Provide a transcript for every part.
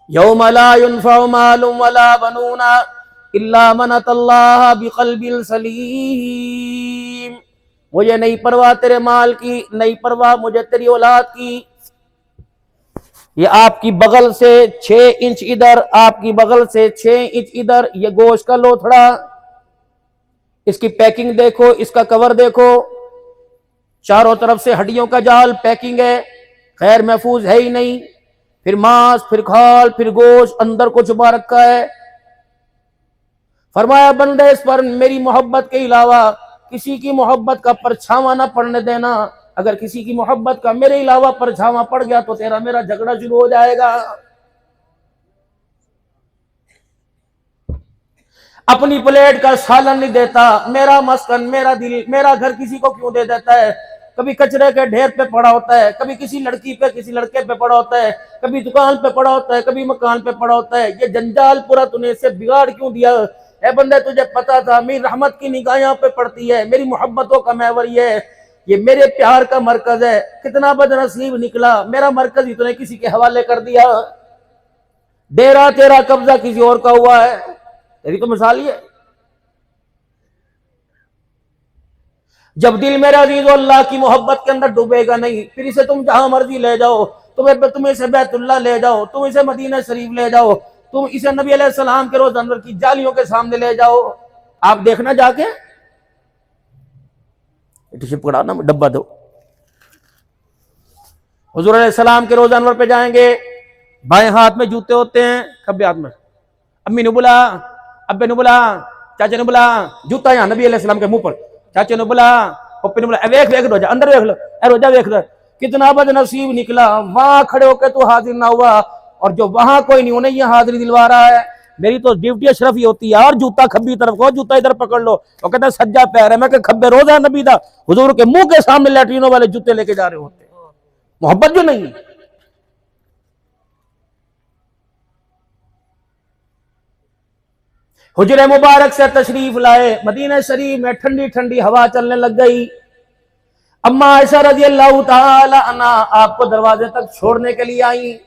यौम ला युनफ़उ मालुम वला बनूना इल्ला मन अतल्लाह बिक़ल्बिन सलीम। मुझे नहीं परवाह तेरे माल की, नहीं परवाह मुझे तेरी औलाद की। ये आपकी बगल से 6 इंच इधर, आपकी बगल से 6 इंच इधर, ये गोश्त का लोथड़ा, इसकी पैकिंग देखो, इसका कवर देखो, चारों तरफ से हड्डियों का जाल पैकिंग है, खैर महफूज है ही नहीं। फिर मांस, फिर खाल, फिर गोश्त, अंदर को छुपा रखा है। फरमाया बंदे इस पर मेरी मोहब्बत के अलावा किसी की मोहब्बत का परछावा ना पड़ने देना। अगर किसी की मोहब्बत का मेरे अलावा परछावा पड़ गया तो तेरा मेरा झगड़ा शुरू हो जाएगा। अपनी प्लेट का सालन नहीं देता, मेरा मस्कन, मेरा दिल, मेरा घर किसी को क्यों दे देता है। कभी कचरे के ढेर पे पड़ा होता है, कभी किसी लड़की पे, किसी लड़के पे पड़ा होता है, कभी दुकान पे पड़ा होता है, कभी मकान पे पड़ा होता है। ये जंजाल पूरा तूने इससे बिगाड़ क्यों दिया। ए बंदे, तुझे पता था मेरी रहमत की निगाह यहाँ पे पड़ती है, मेरी मोहब्बतों का महवर ये है, ये मेरे प्यार का मरकज है। कितना बदनसीब निकला, मेरा मरकज ही तूने किसी के हवाले कर दिया। डेरा तेरा, कब्जा किसी और का हुआ है। तेरी तो मिसाल ही है। जब दिल मेरा अजीज अल्लाह की मोहब्बत के अंदर डूबेगा नहीं, फिर इसे तुम जहां मर्जी ले जाओ, तुम इसे बैतुल्ला ले जाओ, तुम इसे मदीना शरीफ ले जाओ, तुम इसे नबी अलैहिस्सलाम के रोज़ अनवर की जालियों के सामने ले जाओ। आप देखना जाके, पकड़ा ना डब्बा दो। हुजूर अलैहिस्सलाम के रोज़ अनवर पे जाएंगे, बाएं हाथ में जूते होते हैं, खब्बे हाथ में। अम्मी ने बोला, अब्बे ने बोला, चाचा ने बोला, जूता यहाँ नबी अलैहिस्सलाम के मुंह पर। चाचे ने बोला, पप्पी ने बोला, वेख वेख रोजा, अंदर वेख लो, रोजा वेख लो। कितना बदनसीब निकला, वहां खड़े होकर तू हाजिर ना हुआ, और जो वहां कोई नहीं, उन्हें यह हाजिरी दिलवा रहा है। मेरी तो ड्यूटी अशरफ ही होती है। और जूता खब्बी तरफ को, जूता इधर पकड़ लो। वो कहता है सज्जा पैर है। मैं खब्बे रोजा नबी दा, हुजूर के मुंह के सामने लैट्रिनों वाले जूते लेके जा रहे होते। मोहब्बत जो नहीं। हुजरे मुबारक से तशरीफ लाए, मदीना शरीफ में ठंडी ठंडी हवा चलने लग गई। अम्मा आयशा रजी अल्लाह ताला अन्हा आपको दरवाजे तक छोड़ने के लिए आई।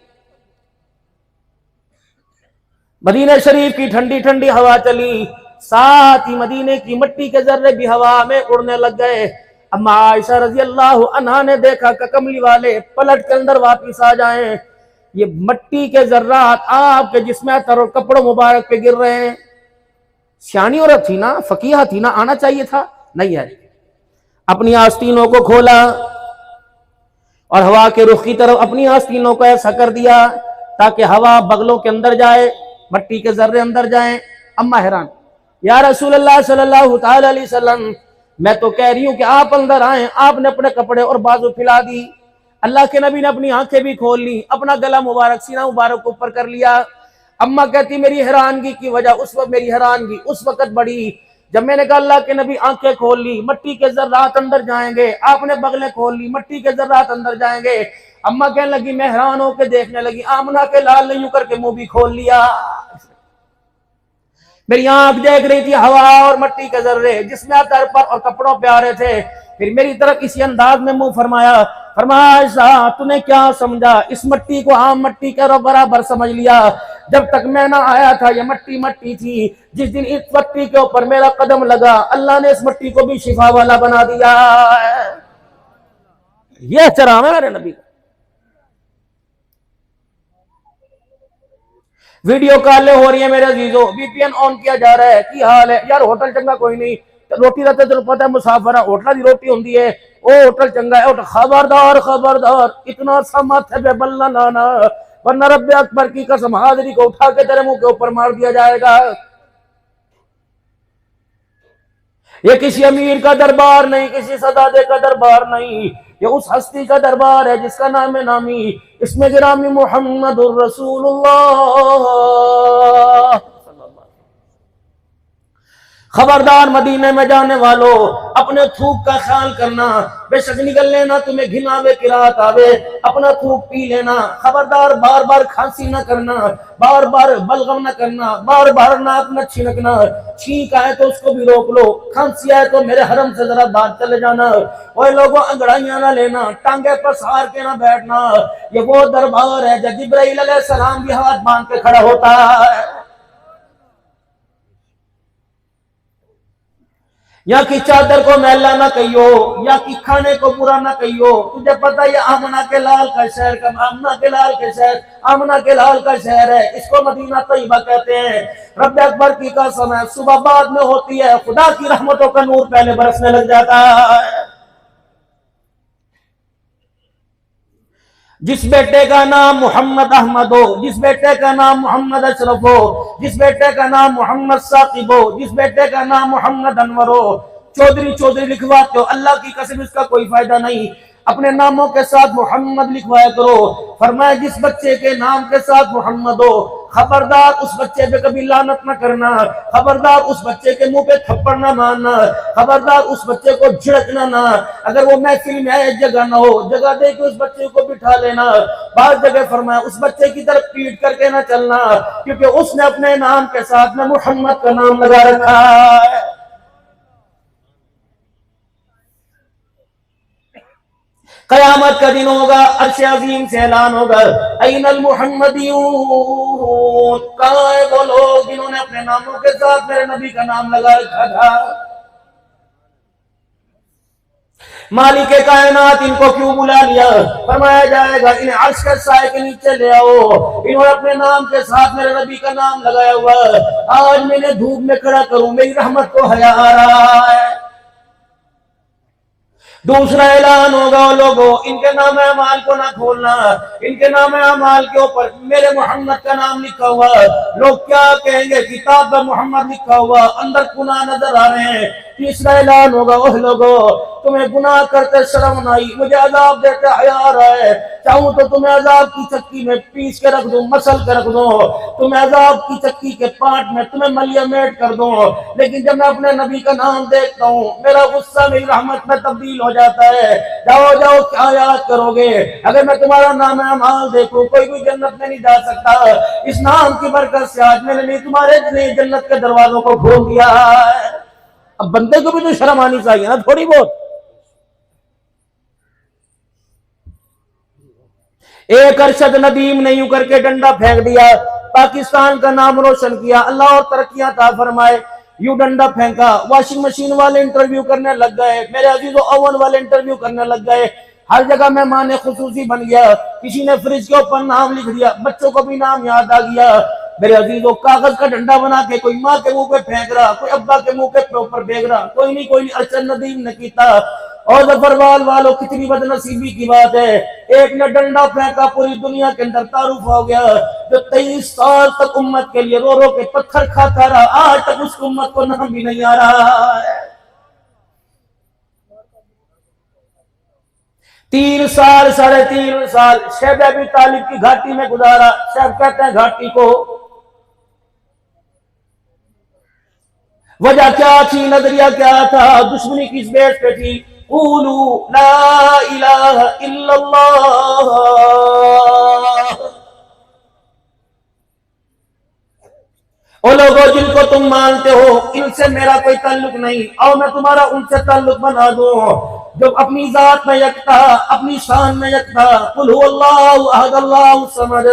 मदीना शरीफ की ठंडी ठंडी हवा चली, साथ ही मदीने की मट्टी के जर्रे भी हवा में उड़ने लग गए। अम्मा आयशा रजी अल्लाह अन्हा ने देखा कि कमली वाले पलट के अंदर वापिस आ जाएं। ये मट्टी के जर्रात आपके जिस्म तर और कपड़ों मुबारक पे गिर रहे हैं। सियानी औरत थी ना, फकीहा थी ना, आना चाहिए था, नहीं है। अपनी आस्तीनों को खोला और हवा के रुख की तरफ अपनी आस्तीनों को ऐसा कर दिया ताकि हवा बगलों के अंदर जाए, मट्टी के जर्रे अंदर जाए। अम्मा हैरान, या रसूल अल्लाह सल्लल्लाहु ताला अलैहि वसल्लम, मैं तो कह रही हूं कि आप अंदर आए। आपने अपने कपड़े और बाजू फैला दी। अल्लाह के नबी ने अपनी आंखें भी खोल ली, अपना गला मुबारक, सीना मुबारक ऊपर कर लिया। अम्मा कहती मेरी हैरानगी की वजह, उस वक्त मेरी हैरानगी उस वक्त बड़ी जब मैंने कहा अल्लाह के नबी आंखें खोल ली, मट्टी के जर्रात अंदर जाएंगे। आपने बगलें खोल ली, मट्टी के जर्रात अंदर जाएंगे। अम्मा कहने लगी, मैं हैरान होकर देखने लगी। आमना के लाल नहीं करके मुंह भी खोल लिया। मेरी आंख देख रही थी हवा और मट्टी के जर्रे जिसमें तर पर और कपड़ों पे आ रहे थे। फिर मेरी तरफ इसी अंदाज में मुंह फरमाया, फरमाया तूने क्या समझा, इस मट्टी को आम मट्टी के बराबर समझ लिया। जब तक मैं ना आया था ये मट्टी मट्टी थी। जिस दिन इस मट्टी के ऊपर मेरा कदम लगा, अल्लाह ने इस मट्टी को भी शिफा वाला बना दिया। यह एहतराम है मेरे नबी का। वीडियो कॉल हो रही है मेरे अजीजों, वीपीएन ऑन किया जा रहा है। की हाल है यार, होटल चंगा कोई नहीं, रोटी रहते तेन पता है मुसाफर होटल की रोटी होंगी है, वो होटल चंगा है। खबरदार खबरदार, इतना सा माथे पे बल ना लाना, वरना रब्बे अकबर की कसम हाजिरी को उठा के तेरे मुंह के ऊपर मार दिया जाएगा। ये किसी अमीर का दरबार नहीं, किसी सदादे का दरबार नहीं, ये उस हस्ती का दरबार है जिसका नाम है नामी, इसमें गिरामी मुहम्मदुर रसूलुल्लाह। खबरदार मदीने में जाने वालों, अपने थूक का ख्याल करना। बेशक निकल लेना तुम्हें घिनावे किरात आवे, अपना थूक पी लेना। खबरदार बार बार खांसी न करना, बार बार बलगम न करना, बार बार नाक न छिनकना। छींक आए तो उसको भी रोक लो, खांसी आए तो मेरे हरम से जरा बाहर चले जाना। वही लोगों अंगड़ाइयां ना लेना, टांगे पर सहार के ना बैठना। ये वो दरबार है जब जिब्राइल अलैहिस्सलाम भी हाथ बांध के खड़ा होता है। या कि चादर को मैला ना कहियो, या कि खाने को बुरा ना कहियो। तुझे पता है आमना के लाल का शहर, कब आमना के लाल के शहर, आमना के लाल का शहर है, इसको मदीना तैयबा कहते हैं। रब अकबर की कसम है, सुबह बाद में होती है, खुदा की रहमतों का नूर पहले बरसने लग जाता है। जिस बेटे का नाम मोहम्मद अहमद हो, जिस बेटे का नाम मोहम्मद अशरफ हो, जिस बेटे का नाम मोहम्मद साकिब हो, जिस बेटे का नाम मोहम्मद अनवर हो, चौधरी चौधरी लिखवाते हो, अल्लाह की कसम इसका कोई फायदा नहीं। अपने नामों के साथ मोहम्मद लिखवाया करो। फरमाया जिस बच्चे के नाम के साथ मोहम्मद हो, खबरदार उस बच्चे पे कभी लानत न करना, खबरदार उस बच्चे के मुंह पे थप्पड़ न मारना, खबरदार उस बच्चे को झिड़कना ना। अगर वो महफिल में है जगह ना हो, जगह दे के उस बच्चे को बिठा लेना। बात जगह फरमाया उस बच्चे की तरफ पीट करके ना चलना, क्योंकि उसने अपने नाम के साथ में मोहम्मद का नाम लगा रखा है। कयामत का दिन होगा, अर्श अजीम से ऐलान होगा, ऐनल मुहम्मदियून, कहाँ है वो लोग जिन्होंने अपने नामों के साथ मेरे नबी का नाम लगा रखा था। मालिक कायनात इनको क्यों बुला लिया? फरमाया जाएगा इन्हें अर्श के साए के नीचे ले आओ, इन्होंने अपने नाम के साथ मेरे नबी का नाम लगाया हुआ। आज मैंने धूप में खड़ा करूं, मेरी रहमत को हया आ रहा है। दूसरा ऐलान होगा, लोगों इनके नाम अमाल को ना खोलना, इनके नाम अमाल के ऊपर मेरे मोहम्मद का नाम लिखा हुआ। लोग क्या कहेंगे, किताब में मोहम्मद लिखा हुआ, अंदर गुनाह नजर आ रहे हैं। तीसरा ऐलान होगा, ओह लोगों तुम्हें गुनाह करते शर्म न आई, मुझे अजाब देते हया आ रहा है। चाहूं तो तुम्हें अजाब की चक्की में पीस के रख दूं, मसल के रख दूं, तुम्हें अजाब की चक्की के पाट में तुम्हें मलिया मेट कर दूं, लेकिन जब मैं अपने नबी का नाम देखता हूं, मेरा गुस्सा मेरी रहमत में तब्दील हो जाता है। जाओ जाओ क्या याद करोगे? अगर मैं तुम्हारा नाम अमाल देखूं, कोई भी जन्नत में नहीं जा सकता। इस नाम की बरकत से आज मैंने नहीं तुम्हारे लिए जन्नत के दरवाजों को खोल दिया है। अब बंदे को भी तो शर्म आनी चाहिए ना थोड़ी बहुत। एक अरशद नदीम ने यूं करके डंडा फेंक दिया, पाकिस्तान का नाम रोशन किया, अल्लाह और तरक्कियां था फरमाए। यूं डंडा फेंका, वॉशिंग मशीन वाले इंटरव्यू करने लग गए, मेरे अजीजों ओवन वाले इंटरव्यू करने लग गए, हर जगह मेहमान खुसूसी बन गया। किसी ने फ्रिज के ऊपर नाम लिख दिया, बच्चों को भी नाम याद आ गया। मेरे अजीजों कागज का डंडा बना के कोई माँ के मुंह पे फेंक रहा, कोई अब्बा के मुंह के ऊपर फेंक रहा, कोई नहीं अरशद नदीम ने कीता। और जफरवाल वालों कितनी बदनसीबी की बात है, एक ने डंडा फेंका, पूरी दुनिया के अंदर तारुफ हो गया। जो 23 साल तक उम्मत के लिए रो रो के पत्थर खाता रहा, आज तक उस उम्मत को नाम भी नहीं आ रहा है। 3 साल 3.5 साल शैब अबी तालिब की घाटी में गुजारा। शैब कहते हैं घाटी को, वजह क्या थी, नजरिया क्या था, दुश्मनी किस बेस पे थी? क़ूलू ला इलाहा इल्लल्लाह, ओ लोगों जिनको तुम मानते हो इनसे मेरा कोई ताल्लुक नहीं, और मैं तुम्हारा उनसे ताल्लुक बना दूं। जो अपनी जात में यकता, अपनी शान में यकता, कुल हुवल्लाहु अहद अल्लाहु समद।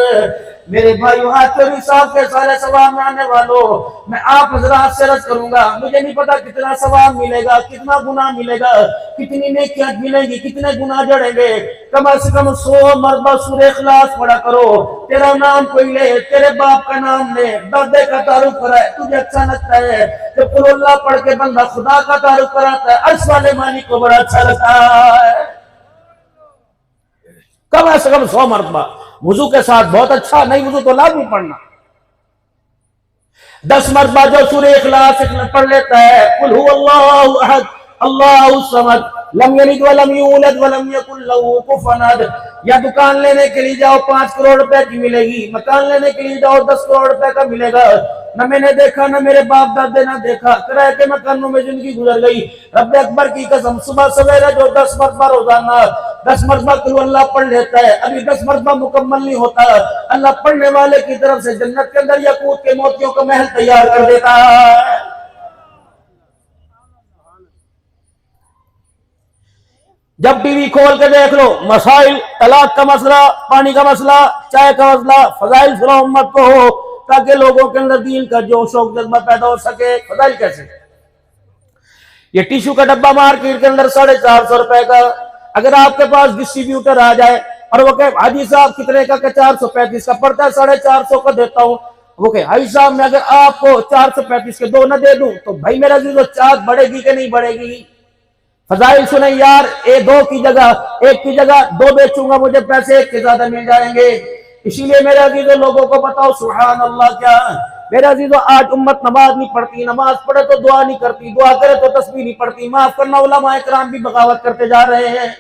मेरे भाइयों आखिरी साहब के सारे सवाब में आने वालों, मैं आप हजरात से अर्ज करूंगा, मुझे नहीं पता कितना सवाब मिलेगा, कितना गुनाह मिलेगा, कितनी नेकियां मिलेंगी, कितने गुनाह जड़ेंगे। कम से कम 100 मरतबा सूरह इखलास पढ़ा करो। तेरा नाम कोई ले, तेरे बाप का नाम ले, दादे का तारुफ कराए, तुझे अच्छा लगता है। जब कुल अल्लाह पढ़ के बंदा खुदा का तारुफ कराता है, अर्श वाले मालिक को बड़ा अच्छा लगता है। कम से कम 100 मरतबा वुजू के साथ, बहुत अच्छा नहीं वुजू तो लाजमी पढ़ना। 10 मरतबा जो सूरह इखलास पढ़ लेता है, कुल हुवल्लाहु अहद अल्लाहु समद लम यलिद वलम यूलद वलम यकुल लहू कुफुवन अहद। या दुकान लेने के लिए जाओ 5 करोड़ रुपए की मिलेगी, मकान लेने के लिए जाओ 10 करोड़ रुपए का मिलेगा। न मैंने देखा, न मेरे बाप दादे ने देखा। किराए के मकानों में जिंदगी गुजर गई। रब्बे अकबर की कसम, सुबह सवेरे जो 10 मरतबा रोजाना 10 मरतबा कुल अल्लाह पढ़ लेता है, अभी 10 मरतबा मुकम्मल नहीं होता। अल्लाह पढ़ने वाले की तरफ से जन्नत के अंदर याकूत के मोतियों का महल तैयार कर देता है। जब टीवी खोल के देख लो, मसाइल, तलाक का मसला, पानी का मसला, चाय का मसला, फजाइल सुनाओ उम्मत को, हो ताकि लोगों के अंदर दीन का जोश शौक जज्बा पैदा हो सके। फजाइल कैसे? ये टिश्यू का डब्बा मार्केट के अंदर 450 रुपए का, अगर आपके पास डिस्ट्रीब्यूटर आ जाए और वो कहे हाजी साहब कितने का, 435 का पड़ता है, 450 का देता हूं। वो कहे हाजी साहब मैं अगर आपको 435 के 2 न दे दूं तो भाई मेरा जी तो चार्ज बढ़ेगी कि नहीं बढ़ेगी? फजाइल सुने यार, एक की जगह 2 बेचूंगा, मुझे पैसे एक के ज्यादा मिल जाएंगे। इसीलिए मेरे अजीजों लोगों को बताओ सुभान अल्लाह क्या। मेरे अजीजों आज उम्मत नमाज नहीं पढ़ती, नमाज पढ़े तो दुआ नहीं करती, दुआ करे तो तस्बीह नहीं पढ़ती। माफ करना, उलमाए किराम भी बगावत करते जा रहे हैं।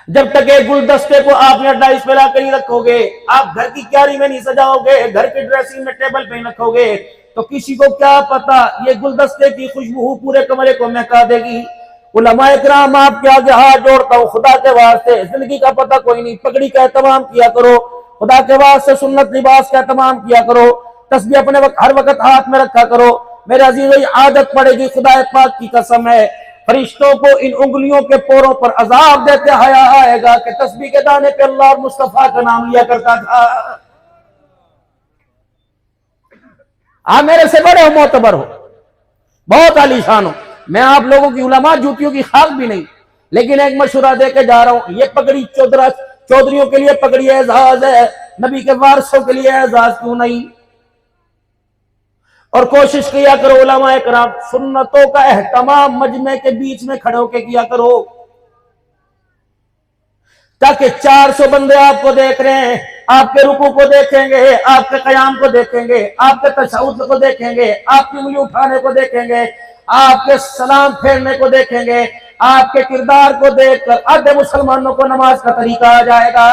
जब तक एक गुलदस्ते को आपने 28 पे लाकर ही रखोगे, आप घर की क्यारी में नहीं सजाओगे, घर की ड्रेसिंग में टेबल पे रखोगे, तो किसी को क्या पता ये गुलदस्ते की खुशबू पूरे कमरे को महका देगी। उलमाए किराम आपके आगे हाथ जोड़ता हूं, खुदा के वास्ते जिंदगी का पता कोई नहीं, पगड़ी का एहतमाम किया करो, खुदा के वास्ते सुन्नत लिबास का एहतमाम किया करो, तस्बीह अपने हर वक्त हाथ में रखा करो। मेरे अजीजों आदत पड़ेगी, खुदा पाक की कसम है, फरिश्तों को इन उंगलियों के पोरों पर अजाब देते हया आएगा कि तस्बीह के दाने पे अल्लाह और मुस्तफा का नाम लिया करता था। आप मेरे से बड़े हो, मोतबर हो, बहुत आलीशान हो, मैं आप लोगों की उलमा जूतियों की खाक भी नहीं, लेकिन एक मशुरा दे के जा रहा हूं। ये पगड़ी चौधरियों के लिए पगड़ी एजाज है, नबी के वारसों के लिए एजाज क्यों नहीं? और कोशिश किया करो उलमाए किराम, सुन्नतों का एहतमाम मजमे के बीच में खड़े होकर किया करो, ताकि 400 बंदे आपको देख रहे हैं, आपके रुकू को देखेंगे, आपके कयाम को देखेंगे, आपके तशहुद को देखेंगे, आपकी उंगली उठाने को देखेंगे, आपके सलाम फेरने को देखेंगे, आपके किरदार को देखकर आधे मुसलमानों को नमाज का तरीका आ जाएगा।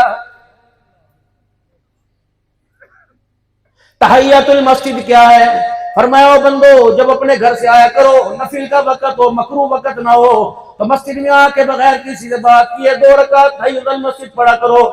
तहियतुल मस्जिद क्या है? फरमाया बंदो जब अपने घर से आया करो, नफिल का वक्त हो, मकरू वक्त ना हो, तो मस्जिद में आके बगैर किसी से बात किए 2 रकात तहियतुल मस्जिद पढ़ा करो,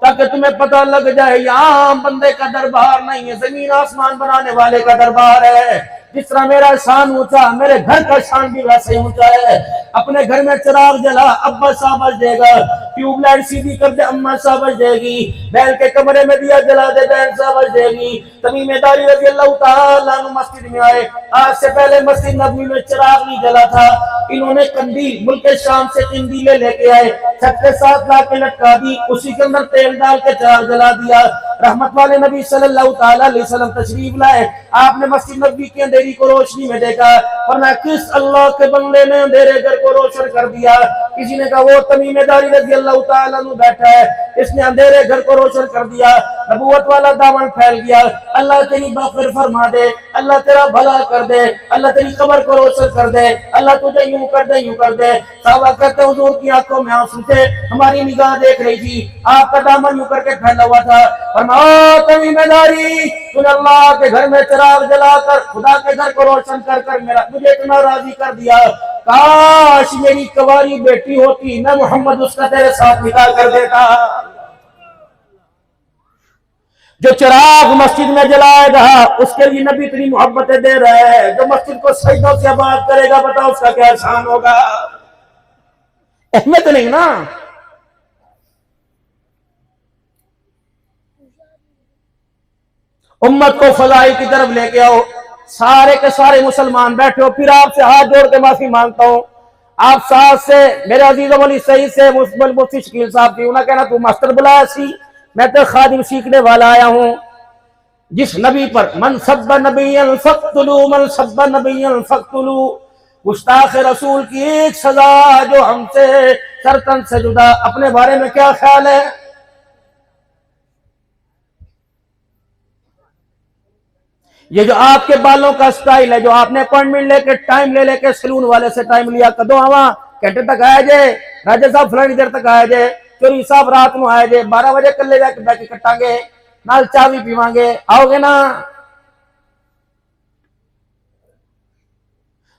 ताकि तुम्हें पता लग जाए यहाँ बंदे का दरबार नहीं है, जमीन आसमान बनाने वाले का दरबार है। जिस तरह मेरा शान ऊंचा, मेरे घर का शान भी वैसे ही ऊंचा है। अपने घर में चिराग जला, अब्बा साबज देगा, ट्यूबलाइट सीधी कर दे, अम्मा साबज देगी, बैल के कमरे में दिया जला दे, बहन साबज देगी। तमीमेदारी रज़ी अल्लाह तआला अन्हु मस्जिद में आए, आज से पहले मस्जिद नबवी में चिराग नहीं जला था, इन्होंने कंदील मुल्क शाम से कंदीलें लेके आए, छत के साथ ला के लटका दी, उसी के अंदर तेल डाल के चिराग जला दिया। रहमत वाले नबी सल्लल्लाहु तआला अलैहि वसल्लम तशरीफ लाए, आपने मस्जिद नबवी की अंधेरी को रोशनी में देखा, वरना किस अल्लाह के बंदे ने अंधेरे घर को रोशन कर दिया? किसी ने कहा वो तमीमेदारी रज़ी अल्लाह तआला अन्हु बैठा है, इसने अंधेरे घर को रोशन कर दिया, नबूवत वाला दामन फैल गया। अल्लाह तेरी मग़फ़िरत फरमा दे, अल्लाह तेरा भला कर दे, अल्लाह तेरी कब्र को रोशन कर दे, अल्लाह तुझे यूं कर दे, यूं कर दे। साहबा कहते हुजूर की आंखों में आंसू थे, हमारी निगाह देख रही थी, आपका दामन यूं करके फैला हुआ था। तमीमेदारी तूने अल्लाह के घर में चिराग जलाकर खुदा के घर को रोशन कर कर मुझे इतना राजी कर दिया, काश मेरी कवारी बेटी होती, मैं मोहम्मद उसका तेरे साथ निकाह कर देता। जो चिराग मस्जिद में जलाएगा उसके लिए नबी इतनी मोहब्बतें दे रहा है, जो मस्जिद को सजदों से आबाद करेगा बताओ उसका क्या एहसान होगा? अहमियत नहीं ना। उम्मत को फजाइल की तरफ लेके आओ, सारे के सारे मुसलमान बैठे हो, फिर आपसे हाथ जोड़ के माफी मांगता हूं। आप साथ से मेरे अजीजों वाली सही से मुफ्ती शकील साहब थी, उन्हें कहना तू मास्टर बुलाया सी, मैं तो खादिम सीखने वाला आया हूं। जिस नबी पर मन सब्बा नबिय्यन फक्तुलू, मन सब्बा नबिय्यन फक्तुलू, गुस्ताख रसूल की एक सजा जो हमसे सरतन से जुदा। अपने बारे में क्या ख्याल है? ये जो आपके बालों का स्टाइल है, जो आपने अपॉइंटमेंट लेके टाइम ले लेके सलून वाले से टाइम लिया, कदों आवा घंटे तक आया जे, राजा साहब फलानी देर तक आया जे, चोरी साहब रात में आया जे, 12 बजे कल ले जाके बैठ कटांगे। नाल चाबी पीवांगे, आओगे ना?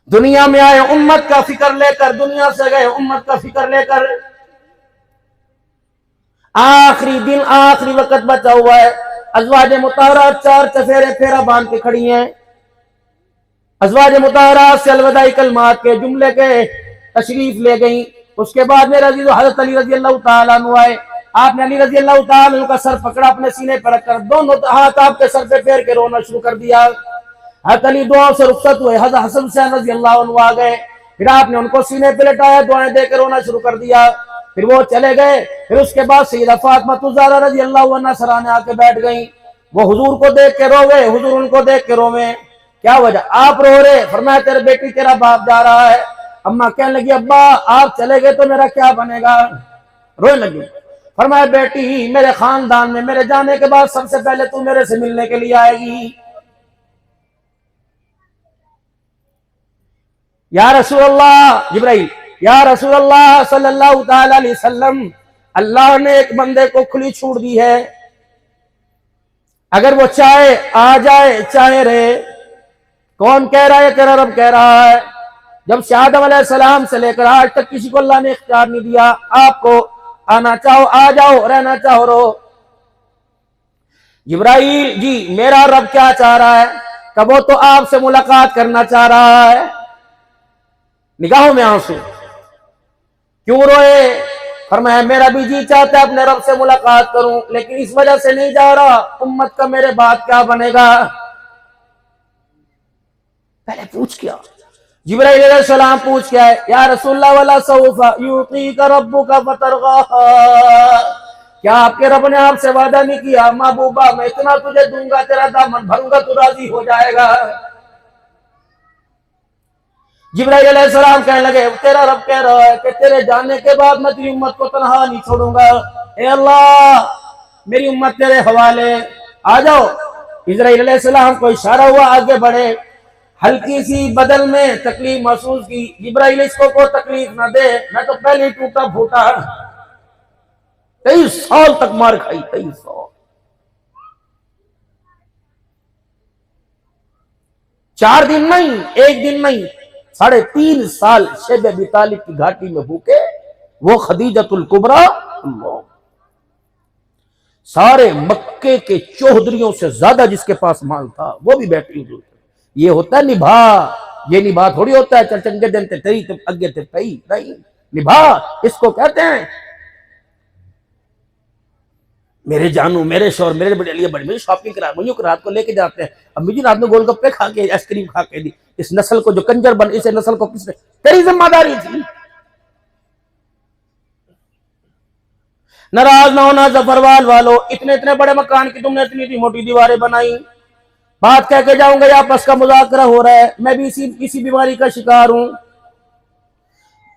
दुनिया में आए उम्मत का फिक्र लेकर, दुनिया से गए उम्मत का फिक्र लेकर। आखिरी दिन, आखिरी वक्त बचा हुआ है। अज़वाज मुताहरा 4 चफेरे फेरा बांध के खड़ी हैं। अज़वाज मुताहरा से अलविदाई कलमात के जुमले के तशरीफ ले गई। उसके बाद में हज़रत अली रज़ी अल्लाह तआला अन्हु आए। आपने अली रज़ी अल्लाह तआला अन्हु का सर पकड़ा, अपने सीने पर रखकर दोनों हाथ आपके सर पे फेर के रोना शुरू कर दिया। हज़रत अली दुआओं से रुखसत हुए। हज़रत हसन हुसैन रज़ी अल्लाह अन्हु आ गए। फिर आपने उनको सीने पे लेटाया, दुआएं देकर रोना शुरू कर दिया। फिर वो चले गए। फिर उसके बाद सैयदा फातिमा ज़हरा रज़ी अल्लाह अन्हा सराहने आके बैठ गई। वो हुजूर को देख के रोवे, हुजूर उनको देख के रोवे। क्या वजह? आप रो रहे? फरमाया तेरे बेटी, तेरा बाप जा रहा है। अम्मा कहने लगी अब्बा आप चले गए तो मेरा क्या बनेगा? रोने लगी। फरमाया बेटी, मेरे खानदान में मेरे जाने के बाद सबसे पहले तू मेरे से मिलने के लिए आएगी। या रसूल अल्लाह, जिब्राइल, या रसूल अल्लाह सल्लल्लाहु तआला अलैहि वसल्लम, अल्लाह ने एक बंदे को खुली छूट दी है, अगर वो चाहे आ जाए चाहे रहे। कौन कह रहा है? तेरा रब कह रहा है। जब से आदम अलैहिस्सलाम से लेकर आज तक किसी को अल्लाह ने इख्तियार नहीं दिया। आपको आना चाहो आ जाओ, रहना चाहो रहो। जिब्राइल जी, मेरा रब क्या चाह रहा है? कब वो तो आपसे मुलाकात करना चाह रहा है। निगाहों में आंसू। क्यों रोए? फरमाया मेरा भी जी चाहता है अपने रब से मुलाकात करूं, लेकिन इस वजह से नहीं जा रहा, उम्मत का मेरे बाद क्या बनेगा। पहले पूछ क्या? जिब्राइल अलैहिस्सलाम पूछ क्या है? या रसूलल्लाह वला सौफा युतीका रब्बुका फतरगा, क्या आपके रब ने आपसे वादा नहीं किया महबूबा मैं इतना तुझे दूंगा, तेरा दामन भरूंगा, तू राजी हो जाएगा। जिब्राइल अलैहिस्सलाम कहने लगे तेरा रब कह रहा है कि तेरे जाने के बाद मैं तेरी उम्मत को तनहा नहीं छोड़ूंगा। ए अल्लाह, मेरी उम्मत तेरे हवाले, आ जाओ। इस्राइल अलैहिस्सलाम को इशारा हुआ आगे बढ़े। हल्की सी बदल में तकलीफ महसूस की। जिब्राइल इसको कोई तकलीफ ना दे, मैं तो पहले ही टूटा फूटा। 23 साल तक मार खाई, 23 साल। 4 दिन नहीं, 1 दिन नहीं, 3.5 साल शेब अबी तालिब की घाटी में भूखे वो खदीजतुल कुबरा। सारे मक्के के चौधरियों से ज्यादा जिसके पास माल था वो भी बैठी हुई। ये होता है निभा, ये निभा थोड़ी होता है चल चंगे दिन तेरी ते अगे ते पई नहीं। निभा इसको कहते हैं। मेरे जानू, मेरे शोर, मेरे बड़े लिए बड़ी, मेरी शॉपिंग करा, मुझे रात को लेके जाते हैं। अब मुझे रात में गोलगप्पे खा के आइसक्रीम खा के दी। इस नस्ल को जो कंजर बन, इस नस्ल को किसने? तेरी जिम्मेदारी थी। नाराज ना होना जफरवाल वालों, इतने इतने बड़े मकान की तुमने इतनी मोटी दीवारें बनाई। बात कह के जाऊंगा, आपस का मुजाकरा हो रहा है, मैं भी इसी बीमारी का शिकार हूं।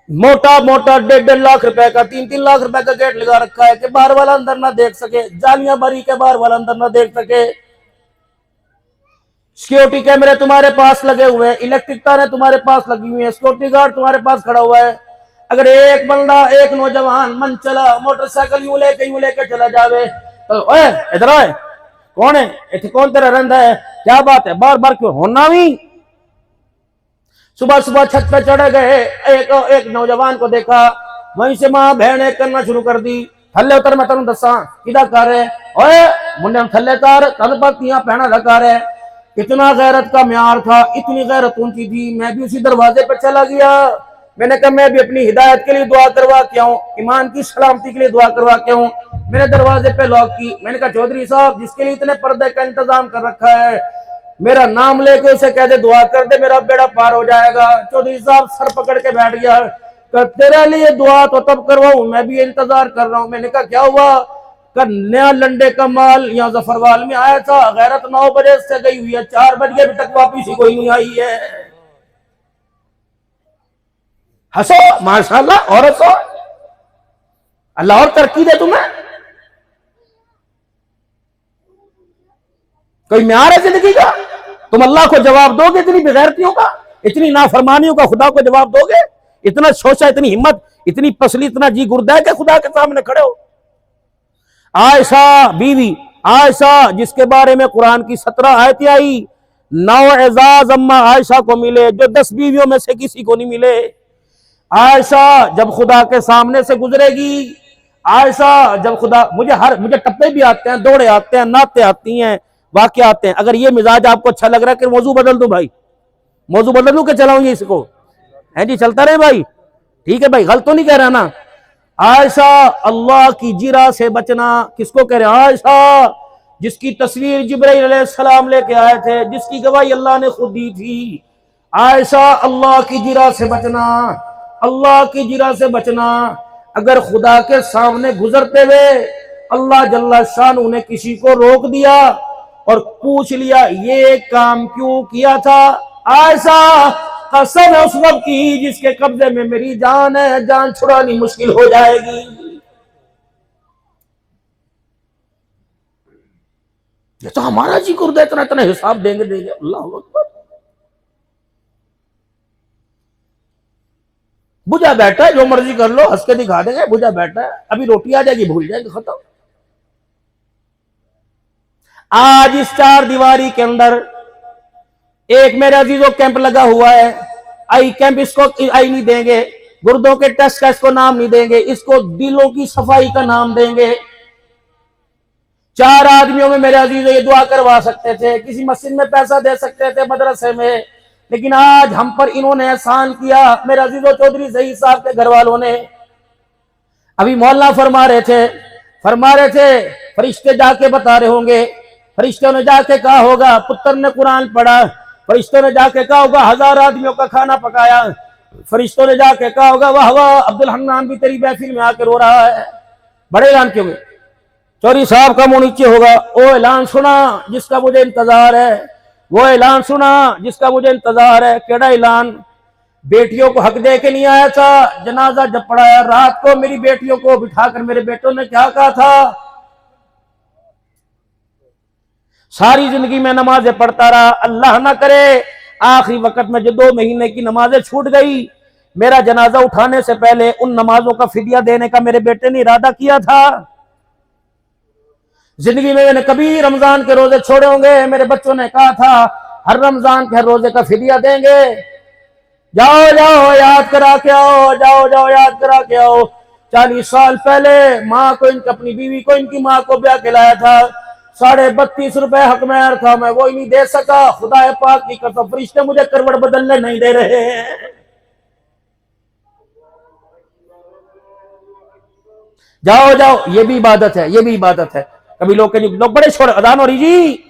मोटा मोटा 1.5 लाख रुपए का, 3-3 लाख रुपए का गेट लगा रखा है कि बाहर वाला अंदर ना देख सके, जालियां भरी के बाहर वाला अंदर ना देख सके। सिक्योरिटी कैमरे तुम्हारे पास लगे हुए हैं, इलेक्ट्रिक तारें तुम्हारे पास लगी हुई है, सिक्योरिटी गार्ड तुम्हारे पास खड़ा हुआ है। अगर एक बंदा, एक नौजवान मन चला मोटरसाइकिल यूं लेके चला जावे तो ओए इधर आए, कौन है इतने, कौन तेरा रंधा है, क्या बात है, बार बार क्यों होना भी। सुबह सुबह छत पे चढ़े गए, एक नौजवान को देखा, वहीं से मां बहने करना शुरू कर दी। थल्ले उतर, मैं तेन दसा किदा कर रहे, ओए मुंडे थल्ले तार, तन पत्तियां पहना लगा रहे। इतना गैरत का म्यार था, इतनी गैरत ऊंची थी। मैं भी उसी दरवाजे पर चला गया। मैंने कहा मैं भी अपनी हिदायत के लिए दुआ करवा के आऊं, ईमान की सलामती के लिए दुआ करवा के आऊं। मेरे दरवाजे पे लॉक की। मैंने कहा चौधरी साहब, जिसके लिए इतने पर्दे का इंतजाम कर रखा है, मेरा नाम लेके उसे कह दे दुआ कर दे, मेरा बेड़ा पार हो जाएगा। चौधरी साहब सर पकड़ के बैठ गया। तेरे लिए दुआ तो तब करवाऊं, मैं भी इंतजार कर रहा हूं। मैंने कहा क्या हुआ? कर नया लंडे का माल यहाँ जफरवाल में आया था, गैरत 9 बजे से गई हुई है, 4 बजे अभी तक वापिस ही कोई नहीं आई है। हंसो माशाल्लाह, और हंसो, अल्लाह और तरक्की दे तुम्हें। कोई म्यार है जिंदगी का? तुम अल्लाह को जवाब दोगे इतनी बेगैरतियों का, इतनी नाफरमानियों का खुदा को जवाब दोगे? इतना सोचा, इतनी हिम्मत, इतनी पसली, इतना जी गुर्दा है कि खुदा के सामने खड़े हो। आयशा बीवी आयशा जिसके बारे में कुरान की 17 आयतें आई, 9 एजाज अम्मा आयशा को मिले जो 10 बीवियों में से किसी को नहीं मिले। आयशा जब खुदा के सामने से गुजरेगी, आयशा जब खुदा, मुझे टप्पे भी आते हैं, दौड़े आते हैं, नाते आती हैं, वाक्य आते हैं। अगर ये मिजाज आपको अच्छा लग रहा है कि मौजू बदल दूं भाई, मौजू बदल दूं कि चलाऊंगी इसको, है जी, चलता रहे भाई, ठीक है भाई, गलत तो नहीं कह रहा ना। आयशा अल्लाह की जिरा से बचना किसको कह रहे हैं? आयशा जिसकी तस्वीर जिब्राइल अलैहिस्सलाम लेके आए थे, जिसकी गवाही अल्लाह ने खुद दी थी। आयशा अल्लाह की जिरा से बचना, अल्लाह की जिरा से बचना। अगर खुदा के सामने गुजरते हुए अल्लाह जल्ला शान ने किसी को रोक दिया और पूछ लिया ये काम क्यों किया था, आयशा कसम है उस वक्त की जिसके कब्जे में मेरी जान है, जान छुड़ानी मुश्किल हो जाएगी। ये तो हमारा जी कुर्दा इतना इतना हिसाब देंगे अल्लाह अकबर। बुझा बैठा है, जो मर्जी कर लो, हंस के दिखा देंगे, बुझा बैठा है, अभी रोटी आ जाएगी भूल जाएंगे, खत्म। आज इस 4 दीवारी के अंदर एक मेरे अजीजों कैंप लगा हुआ है, आई कैंप, इसको आई नहीं देंगे, गुर्दों के टेस्ट का इसको नाम नहीं देंगे, इसको दिलों की सफाई का नाम देंगे। 4 आदमियों में मेरे अजीजों ये दुआ करवा सकते थे, किसी मस्जिद में पैसा दे सकते थे, मदरसे में, लेकिन आज हम पर इन्होंने एहसान किया। मेरे अजीजों चौधरी सईद साहब के घर वालों ने अभी मोहल्ला फरमा रहे थे, फरिश्ते जाके बता रहे होंगे, फरिश्तों ने जाके कहा होगा, पुत्र ने कुरान पढ़ा, फरिश्तों ने जाके कहा होगा 1000 आदमियों का खाना पकाया, फरिश्तों ने जाके कहा होगा वाह वाह अब्दुल हन्नान भी तेरी महफिल में आकर रो रहा है। बड़े ऐलान क्यों गए? चौधरी साहब का मुंह नीचे होगा, वो ऐलान सुना जिसका मुझे इंतजार है, वो ऐलान सुना जिसका मुझे इंतजार है। केड़ा ऐलान? बेटियों को हक दे के नहीं आया था, जनाजा जब पढ़ाया रात को मेरी बेटियों को बिठाकर मेरे बेटों ने क्या कहा था, सारी जिंदगी में नमाजें पढ़ता रहा, अल्लाह ना करे आखिरी वक्त में जो 2 महीने की नमाजें छूट गई, मेरा जनाजा उठाने से पहले उन नमाजों का फिदिया देने का मेरे बेटे ने इरादा किया था। जिंदगी में मैंने कभी रमजान के रोजे छोड़े होंगे, मेरे बच्चों ने कहा था हर रमजान के हर रोजे का फिदिया देंगे। जाओ जाओ याद करा के आओ, जाओ जाओ याद करा के आओ। 40 साल पहले माँ को, अपनी बीवी को, इनकी माँ को ब्याह के लाया था, 32.5 रुपए हक मेहर था, मैं वो ही नहीं दे सका। खुदा पाक की कसम, फरिश्ते मुझे करवट बदलने नहीं दे रहे हैं। जाओ जाओ, ये भी इबादत है, ये भी इबादत है। कभी लोग बड़े छोड़, अजान हो रही जी,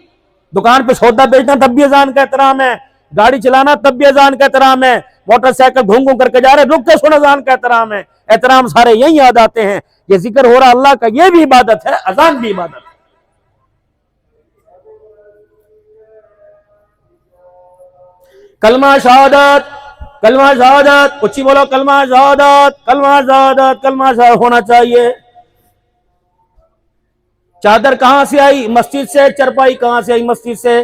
दुकान पे सौदा बेचना तब भी अजान का एहतराम है, गाड़ी चलाना तब भी अजान का एहतराम है, मोटरसाइकिल घूम घूम करके जा रहे रुक के सुन, अजान का एहतराम है। एहतराम सारे यही याद आते हैं, ये जिक्र हो रहा अल्लाह का, ये भी इबादत है, अजान भी इबादत है। कलमा शहादत, कलमा शहादत, उच्ची बोलो, कलमा शहादत, कलमा शहादत, कलमा शहादत होना चाहिए। चादर कहां से आई? मस्जिद से। चरपाई कहां से आई? मस्जिद से।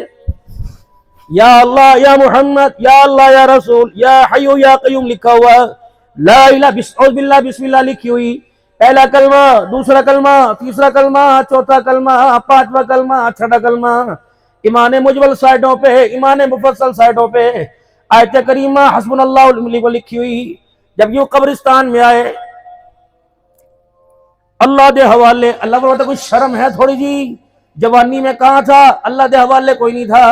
या अल्लाह या मोहम्मद, या अल्लाह या रसूल, या हय्यू या कय्यूम लिखा हुआ, ला इलाहा बिस्मिल्लाह बिस्मिल्लाह लिखी हुई। पहला कलमा, दूसरा कलमा, तीसरा कलमा, चौथा कलमा, 5वां कलमा, 6वां कलमा। ईमान मुजमल साइडों पे, ईमान मुफस्सल साइडों पे आयत करीमा हस्बुनल्लाहु व निअल वकील लिखी हुई। जब यूं कब्रिस्तान में आए, अल्लाह दे हवाले, अल्लाह बोलता कुछ शर्म है थोड़ी जी, जवानी में कहा था, अल्लाह दे हवाले कोई नहीं था।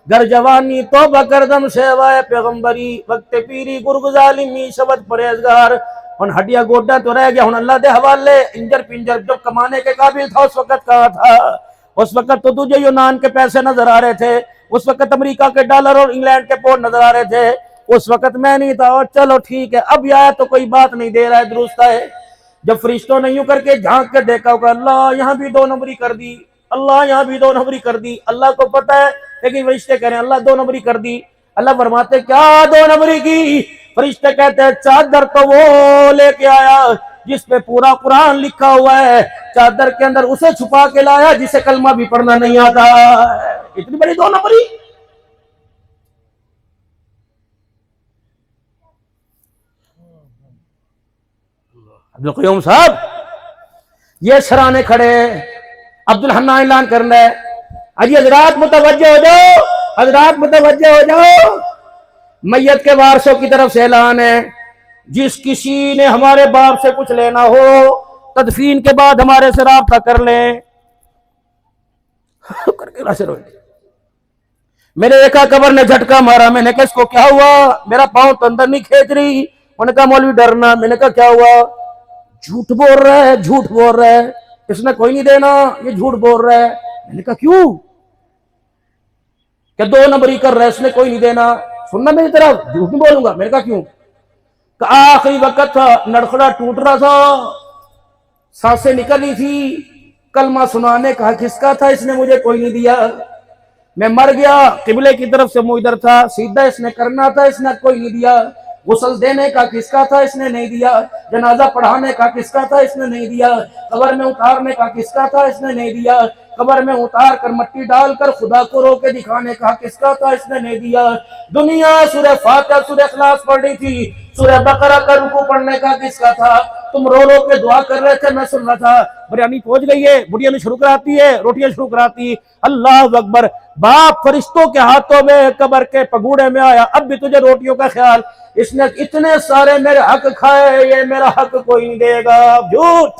घर जवानी तो बकरदम सेवाए पैगंबरी, वक्त पीरी गुरगुजालिमी शब्द परहेजगार, और हड्डिया गोड्डा तो रह गया, हूं अल्लाह दे हवाले। इंजर पिंजर जब कमाने के काबिल था उस वक्त कहा था, उस वक्त तो तुझे यूनान के पैसे नजर आ रहे थे, उस वक्त अमेरिका के डॉलर और इंग्लैंड के पाउंड नजर आ रहे थे, उस वक्त मैं नहीं था। और चलो ठीक है, अब आया तो कोई बात नहीं, दे रहा है, दुरुस्त है। जब फरिश्तों ने यूं करके झांक कर देखा होगा, अल्लाह यहाँ भी 2 नंबरी कर दी, अल्लाह यहाँ भी 2 नंबरी कर दी। अल्लाह को पता है, लेकिन फरिश्ते कह रहे हैं अल्लाह 2 नंबरी कर दी। अल्लाह फरमाते क्या 2 नंबरी की? फरिश्ते कहते हैं चादर तो वो लेके आया जिस पे पूरा कुरान लिखा हुआ है, चादर के अंदर उसे छुपा के लाया जिसे कलमा भी पढ़ना नहीं आता। इतनी बड़ी 2 नंबरी। अब्दुल कयूम साहब ये सराहने खड़े, अब्दुल हन्ना ऐलान करना है, अजी हजरात मुतवज्जो हो जाओ, हजरात मुतवज्जो हो जाओ, मैयत के वारसों की तरफ से ऐलान है, जिस किसी ने हमारे बाप से कुछ लेना हो तदफीन के बाद हमारे से राब्ता कर लें। करके मैंने देखा कब्र ने झटका मारा, मैंने कहा इसको क्या हुआ, मेरा पांव तो अंदर नहीं खींच रही। उन्होंने कहा मौलवी डरना। मैंने कहा क्या हुआ, झूठ बोल रहा है, झूठ बोल रहा है, इसने कोई नहीं देना, ये झूठ बोल रहा है। मैंने कहा क्यों, क्या 2 नंबरी कर रहा है, इसने कोई नहीं देना, सुनना मेरी तरफ, झूठ नहीं बोलूंगा। मैंने कहा क्यों, आखिरी वक्त था, नड़खड़ा टूट रहा था, सांसें निकली थी, कलमा सुनाने का किसका था, इसने मुझे कोई नहीं दिया, मैं मर गया, किबले की तरफ से मुंह इधर था, सीधा इसने करना था, इसने कोई नहीं दिया, गुस्ल देने का किसका था, इसने नहीं दिया, जनाजा पढ़ाने का किसका था, इसने नहीं दिया, कब्र में उतारने का किसका था, इसने नहीं दिया, कब्र में उतार कर मट्टी डालकर खुदा को रोके दिखाने का किसका था, इसने नहीं दिया। दुनिया सूरह फातिहा सूरह इखलास पढ़ रही थी, सूरह बकरा का रुकू पढ़ने का किसका था, तुम रो रो के दुआ कर रहे थे, मैं सुन रहा था। बिरयानी पहुंच गई है, बुढ़िया ने शुरू कराती है, रोटियां शुरू कराती, अल्लाह अकबर। बाप फरिश्तों के हाथों में कब्र के पगूड़े में आया, अब भी तुझे रोटियों का ख्याल, इसने इतने सारे मेरे हक खाए, ये मेरा हक कोई नहीं देगा, झूठ।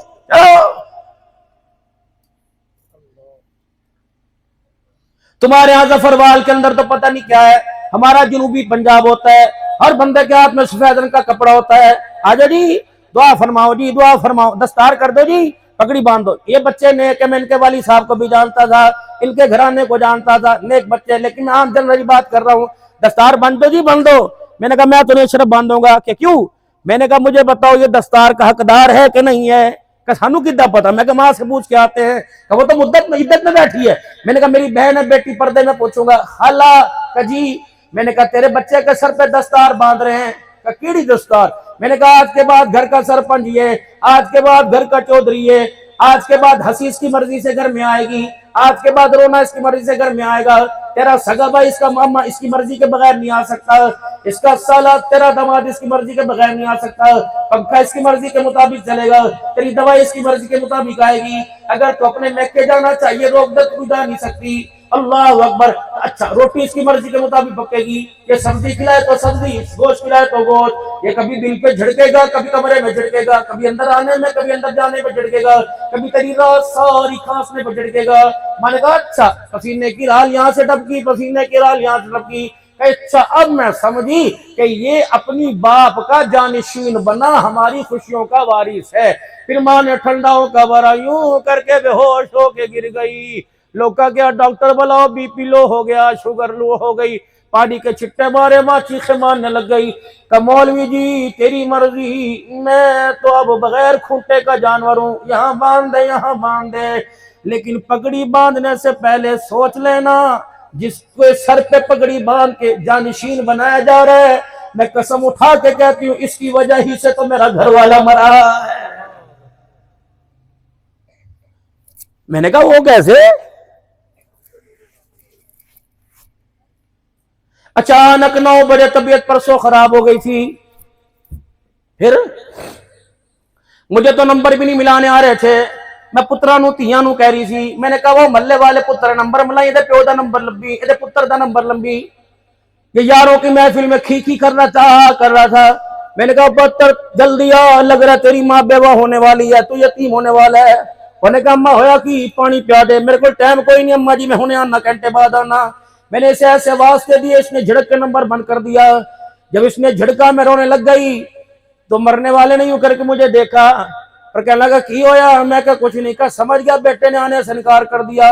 तुम्हारे यहां जफरवाल के अंदर तो पता नहीं क्या है, हमारा जनूबी पंजाब होता है, हर बंदे के हाथ में सफेद रंग का कपड़ा होता है, आजा जी दुआ फरमाओ जी, दुआ फरमाओ, दस्तार कर दो जी, पगड़ी बांध दो। ये बच्चे नेक है, मैं इनके वाली साहब को भी जानता था, इनके घराने को जानता था, नेक बच्चे, लेकिन मैं आम जनरली बात कर रहा हूँ, दस्तार बांध दो जी, बांध दो। मैंने कहा मैं तो नहीं सिर्फ बांधूंगा, कि क्यों, मैंने कहा मुझे बताओ ये दस्तार का हकदार है कि नहीं है, सानू कितना पता, मैं मां से पूछ के आते हैं, वो तो मुद्दत में इद्दत में बैठी है। मैंने कहा मेरी बहन है, बेटी पर्दे में पूछूंगा, खाला कजी, मैंने कहा तेरे बच्चे के सर पे दस्तार बांध रहे हैं, कीड़ी दस्तार। मैंने कहा आज के बाद घर का सरपंच ये, आज के बाद घर का चौधरी ये, आज के बाद हंसी इसकी मर्जी से घर में आएगी, आज के बाद रोना इसकी मर्जी से घर में आएगा, तेरा सगा भाई इसका मामा इसकी मर्जी के बगैर नहीं आ सकता, इसका साला तेरा दामाद इसकी मर्जी के बगैर नहीं आ सकता, पंखा इसकी मर्जी के मुताबिक चलेगा, तेरी दवाई इसकी मर्जी के मुताबिक आएगी, अगर तो अपने मैके जाना चाहिए रोक दे तू जा नहीं सकती, अल्लाह अकबर। अच्छा रोटी इसकी मर्जी के मुताबिक पकेगी, ये सब्जी खिलाए तो सब्जी, गोश्त खिलाए तो गोश्त, ये कभी दिल पे झड़केगा, कभी कमरे में झड़केगा, कभी अंदर आने में, कभी अंदर जाने में झड़केगा, कभी तेरी रात सारी खांसने पर झड़केगा। मैंने कहा अच्छा पसीने की राल यहाँ से टपकी, पसीने की राल यहाँ से टपकी, अच्छा अब मैं समझी कि ये अपनी बाप का जानिशीन बना, हमारी खुशियों का वारिस है। फिर माँ ने ठंडाओं का बरा यूं करके बेहोश होके गिर गई। लोग का क्या डॉक्टर बुलाओ, बीपी लो हो गया, शुगर लो हो गई, पानी के छिट्टे मारे, माँ चीखे मारने लग गई। मौलवी जी तेरी मर्जी, मैं तो अब बगैर खूंटे का जानवर हूँ, यहाँ बांध दे, यहाँ बांध दे, लेकिन पगड़ी बांधने से पहले सोच लेना, जिसके सर पे पगड़ी बांध के जानशीन बनाया जा रहा है, मैं कसम उठा के कहती हूँ इसकी वजह ही से तो मेरा घर वाला मरा है। मैंने कहा वो कैसे, अचानक 9 बजे तबीयत परसों खराब हो गई थी, फिर मुझे तो नंबर भी नहीं मिलाने आ रहे थे, मैं पुत्रा नु धिया नु कह रही थी, मैंने कहा वो मल्ले वाले पुत्र नंबर मिला, ये प्यो का नंबर लंबी, ये पुत्र का नंबर लंबी, ये यारों की महफिल में खी कर रहा था। मैंने कहा पुत्र जल्दी आ, लग रहा तेरी माँ बेवा होने वाली है, तू यतीम होने वाला है। उन्होंने कहा अम्मा होया कि पानी पिया दे, मेरे को टाइम कोई नहीं अम्मा जी, मैं होने आना घंटे बाद आना। मैंने इसे ऐसे वास्ते दिए, इसने झड़क के नंबर बंद कर दिया। जब इसने झड़का मैं रोने लग गई, तो मरने वाले नहीं करके मुझे देखा और कहने लगा की होया, मैं क्या कुछ नहीं कहा, समझ गया बेटे ने आने से इनकार कर दिया।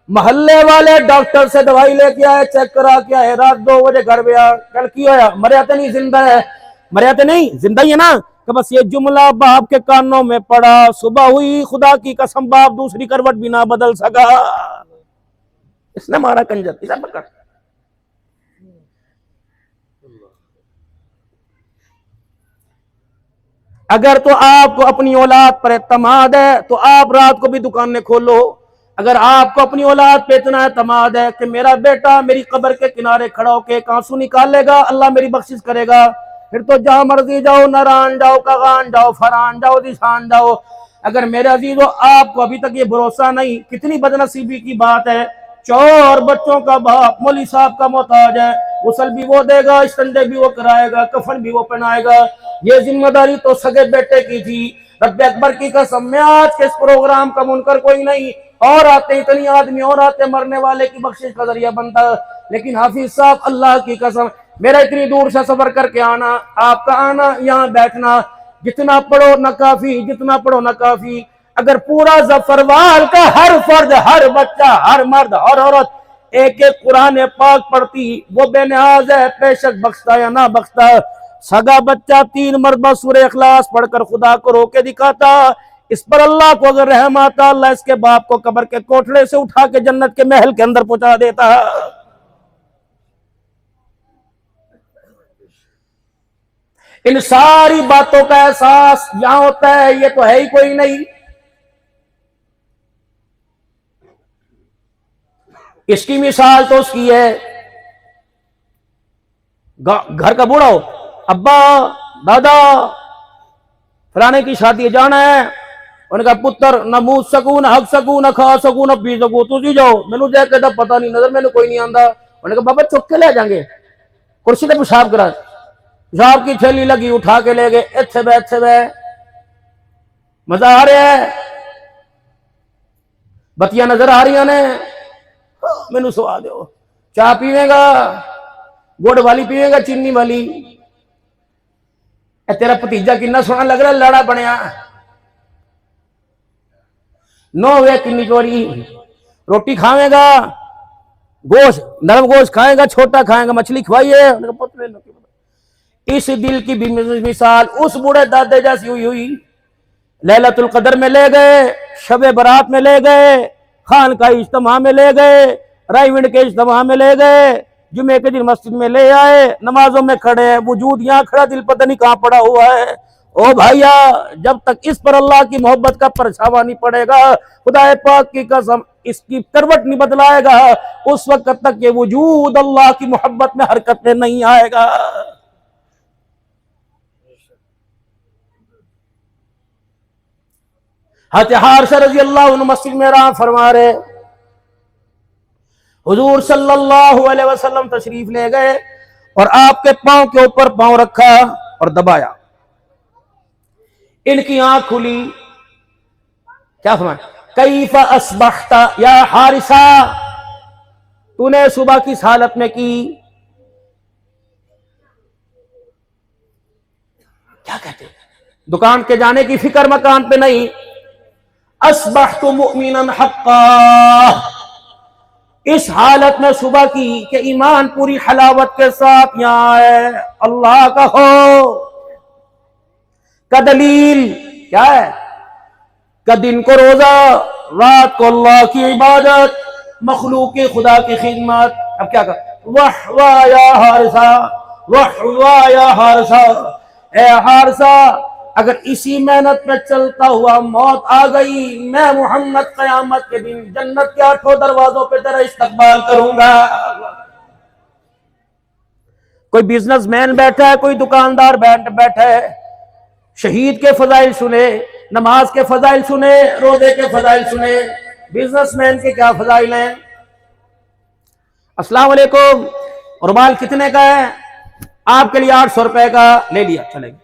मोहल्ले वाले डॉक्टर से दवाई लेके आए, चेक करा के आए, रात 2 बजे घर गया, कल की होया, मरिया तो नहीं जिंदा है, मरिया तो नहीं जिंदा ही है ना। कि बस ये जुमला बाप के कानों में पड़ा, सुबह हुई खुदा की कसम बाप दूसरी करवट भी ना बदल सका, इसने मारा कंजर, इसे पकड़। अगर तो आपको अपनी औलाद पर एतमाद है तो आप रात को भी दुकानें खोलो। अगर आपको अपनी औलाद पे इतना एतमाद है कि मेरा बेटा मेरी कब्र के किनारे खड़ा होकर एक आंसू निकालेगा, अल्लाह मेरी बख्शिश करेगा, फिर तो जहां मर्जी जाओ, नारायण जाओ, कगान जाओ, फरान जाओ, दिशान जाओ, अगर मेरे अजीजों आपको अभी तक ये भरोसा नहीं, कितनी बदनसीबी की बात है। 4 बच्चों का बाप मौली साहब का मोहताज है, गुसल भी वो देगा, इस्तंजे भी वो कराएगा, कफन भी वो पहनाएगा। ये जिम्मेदारी तो सगे बेटे की थी। रब्बे अकबर की कसम, मैं आज के इस प्रोग्राम का मुनकर कोई नहीं, और आते इतनी आदमी और आते, मरने वाले की बख्शिश का जरिया बनता। लेकिन हाफिज साहब, अल्लाह की कसम, मेरा इतनी दूर से सफर करके आना, आपका आना, यहाँ बैठना, जितना पढ़ो ना काफी, जितना पढ़ो ना काफी। अगर पूरा जफरवाल का हर फर्द, हर बच्चा, हर मर्द और औरत एक एक कुरान पाक पढ़ती, वो बेनियाज है, बेशक बख्शता या ना बख्शता। सगा बच्चा 3 मरतबा सूरह इखलास पढ़कर खुदा को रोके दिखाता। इस पर अल्लाह को अगर रहम आता, अल्लाह इसके बाप को कब्र के कोठड़े से उठा के जन्नत के महल के अंदर पहुंचा देता। इन सारी बातों का एहसास यहां होता है, ये तो है ही कोई नहीं। इसकी मिसाल तो उसकी है, घर का बूढ़ा हो, अब्बा दादा फलाने की शादी जाना है, उनका पुत्र न मुंह सकू, न हक सकू, न खा सकू, न पी सकू, तुझी जाओ, मैनू जाके पता नहीं, नजर मैनू कोई नहीं आंदा। उन्होंने कहा बाबा चुक के ले जाएंगे, कुर्सी पे पेशाब करा, पेशाब की थैली लगी, उठा के ले गए, इत्थे बह, इत्थे बह, मजा आ रहा है, बत्तियां नजर आ रही ने, मैनू सुवा दो, चाह पीवेगा, गुड़ वाली पीवेगा, चीनी वाली, तेरा भतीजा कितना सोहना लग रहा, लाड़ा बनया, 9 वे किन्नी चोरी, रोटी खावेगा, गोश्त नरम गोश्त खाएगा, छोटा खाएगा, मछली खवाइए। इस दिल की भी मिसाल उस बूढ़े दादे जैसी हुई। लैलतुल कदर में ले गए, शबे बरात में ले गए, खान का इज्तिमा में ले गए, रायविंड के इज्तिमा में ले गए, जुमे के दिन मस्जिद में ले आए, नमाजों में खड़े हैं, वजूद यहाँ खड़ा, दिल पता नहीं कहां पड़ा हुआ है। ओ भैया, जब तक इस पर अल्लाह की मोहब्बत का परछावा नहीं पड़ेगा, खुदा पाक की कसम, इसकी करवट नहीं बदलाएगा, उस वक्त तक ये वजूद अल्लाह की मोहब्बत में हरकत में नहीं आएगा। हारिसा रजी अल्लाह अन्हु मस्जिद में आराम फरमा रहे, हुजूर सल्लल्लाहु अलैहि वसल्लम तशरीफ ले गए और आपके पांव के ऊपर पांव रखा और दबाया। इनकी आंख खुली, क्या फरमाया, कैफा अस्बहता या हारिसा, तूने सुबह किस हालत में की। क्या कहते, दुकान के जाने की फिक्र मकान पे नहीं, अस्बहतु मुमिनन हक्का, इस हालत में सुबह की कि ईमान पूरी हलावत के साथ यहां है, अल्लाह का हो का दलील क्या है, का दिन को रोजा, रात को अल्लाह की इबादत, मखलूक खुदा की खिदमत। अब क्या कर, वाह वाह या हारिसा, वाह वाह या हारिसा, ए हारिसा, अगर इसी मेहनत में चलता हुआ मौत आ गई, मैं मोहम्मद कयामत के दिन जन्नत के 8 दरवाजों पे तेरा इस्तकबाल करूंगा। कोई बिजनेसमैन बैठा है, कोई दुकानदार बैठा है, शहीद के फजाइल सुने, नमाज के फजाइल सुने, रोजे के फजाइल सुने, बिजनेसमैन के क्या फजाइल हैं। अस्सलाम वालेकुम, रुमाल कितने का है, आपके लिए 800 रुपए का, ले लिया, चलेगा।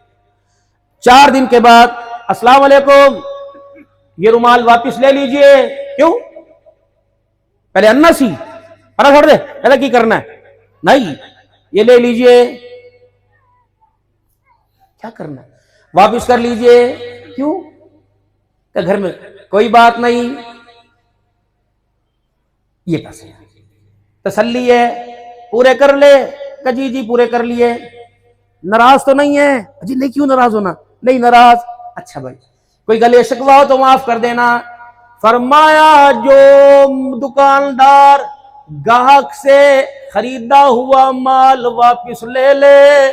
4 दिन के बाद, अस्सलाम वालेकुम, ये रुमाल वापस ले लीजिए। क्यों, पहले अन्ना सी अरे छोड़ दे, पहले की करना है, नहीं ये ले लीजिए, क्या करना है, वापस कर लीजिए। क्यों, क्या घर में कोई बात नहीं, ये पैसे तसल्ली है, पूरे कर ले, जी जी पूरे कर लिए, नाराज तो नहीं है, जी नहीं, क्यों नाराज होना, नहीं नाराज, अच्छा भाई कोई गले शिकवा हो तो माफ कर देना। फरमाया जो दुकानदार गाहक से खरीदा हुआ माल वापस ले ले,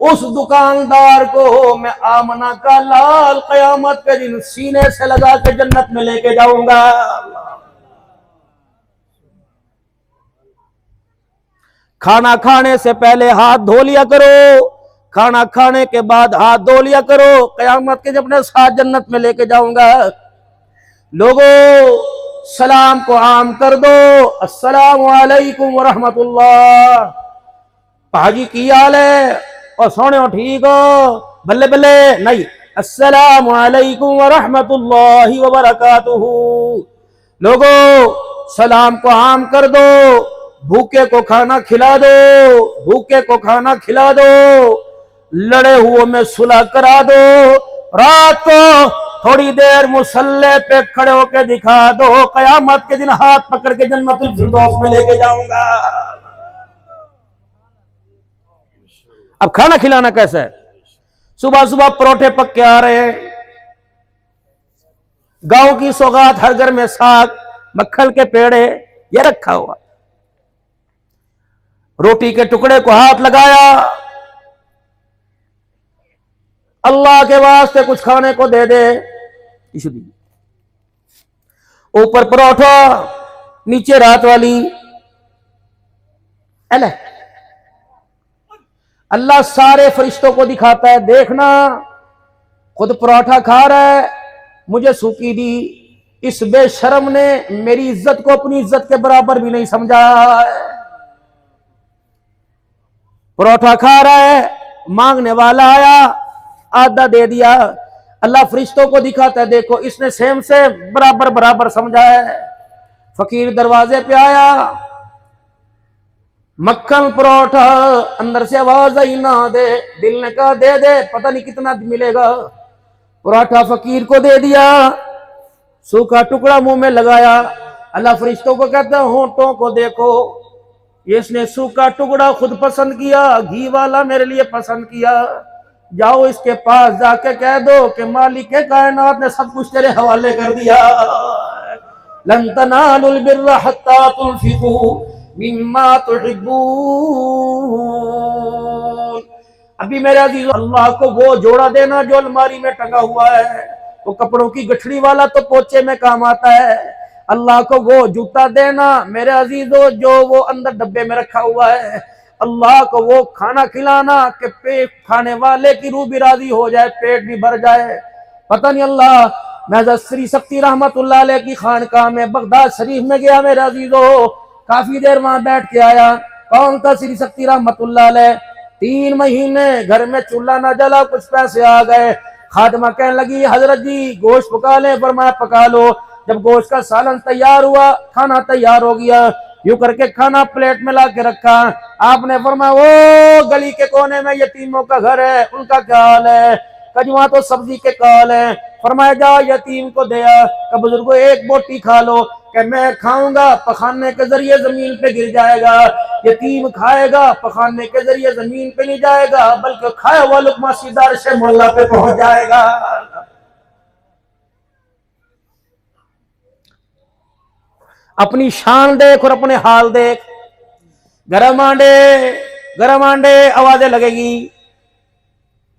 उस दुकानदार को मैं आमना का लाल कयामत के दिन सीने से लगा के जन्नत में लेके जाऊंगा। खाना खाने से पहले हाथ धो लिया करो, खाना खाने के बाद हाथ धो लिया करो, कयामत के जब अपने साथ जन्नत में लेके जाऊंगा। लोगों, सलाम को आम कर दो, अस्सलामु अलैकुम व रहमतुल्लाह। भाजी की हाल है? और सोने ठीक हो? बल्ले बल्ले नहीं, अस्सलामु अलैकुम व रहमतुल्लाहि व बरकातुहू। लोगों, सलाम को आम कर दो, भूखे को खाना खिला दो, भूखे को खाना खिला दो, लड़े हुए में सुलह करा दो, रात को थोड़ी देर मुसल्ले पे खड़े होके दिखा दो, कयामत के दिन हाथ पकड़ के जन्नतुल फिरदौस में लेके जाऊंगा। अब खाना खिलाना कैसा है? सुबह सुबह परोठे पक के आ रहे हैं, गांव की सौगात, हर घर में साग, मक्खन के पेड़े ये रखा हुआ, रोटी के टुकड़े को हाथ लगाया, अल्लाह के वास्ते कुछ खाने को दे दे, ऊपर परोठा, नीचे रात वाली। अल्लाह सारे फरिश्तों को दिखाता है, देखना खुद परोठा खा रहा है, मुझे सूखी दी। इस बेशर्म ने मेरी इज्जत को अपनी इज्जत के बराबर भी नहीं समझा। परोठा खा रहा है, मांगने वाला आया, आधा दे दिया। अल्लाह फरिश्तों को दिखाता है, देखो इसने सेम से बराबर बराबर समझा है। फकीर दरवाजे पे आया, मक्खन परोठा, अंदर से आवाज आई ना दे, दिल ने कहा दे दे, पता नहीं कितना मिलेगा। परोठा फकीर को दे दिया, सूखा टुकड़ा मुंह में लगाया। अल्लाह फरिश्तों को कहता है, होंठों को देखो, इसने सूखा टुकड़ा खुद पसंद किया, घी वाला मेरे लिए पसंद किया। जाओ इसके पास जाके कह दो कि मालिक के कायनात ने सब कुछ तेरे हवाले कर दिया। लन तनालुल बिर्रा हत्ता तुनफिकू मिम्मा तुहिब्बून। अभी मेरे अजीज, अल्लाह को वो जोड़ा देना जो अलमारी में टंगा हुआ है, वो कपड़ों की गठड़ी वाला तो पोचे में काम आता है। अल्लाह को वो जूता देना मेरे अजीजों जो वो अंदर डब्बे में रखा हुआ है। अल्लाह को वो खाना खिलाना कि पेट खाने वाले की रूह भी राजी हो जाए, पेट भी भर जाए। पता नहीं अल्लाह, मैं हज़रत श्री शक्ति रहमतुल्लाह अलैह की खानकाह में बगदाद शरीफ में गया मेरे अजीजों, काफी देर वहां बैठ के आया। कौन था श्री शक्ति रहमतुल्लाह अलैह? 3 महीने घर में चूल्हा ना जला, कुछ पैसे आ गए। खादिमा कहने लगी, हजरत जी गोश्त पका ले, फरमाया पका लो। जब गोश्त का सालन तैयार हुआ, खाना तैयार हो गया, यूं करके खाना प्लेट में ला के रखा। आपने फरमाया, वो गली के कोने में यतीमों का घर है, उनका क्या हाल है? कजवा तो सब्जी के काल है। फरमाया, जा यतीम को दिया, कि बुजुर्गो एक बोटी खा लो। कि मैं खाऊंगा, पखाने के जरिए जमीन पे गिर जाएगा। यतीम खाएगा, पखाने के जरिए जमीन पे नहीं जाएगा, बल्कि खाया हुआ लुकमा सीधा अर्शे मोहल्ला पे पहुंच जाएगा। अपनी शान देख और अपने हाल देख। गरम आंडे आवाजें लगेगी।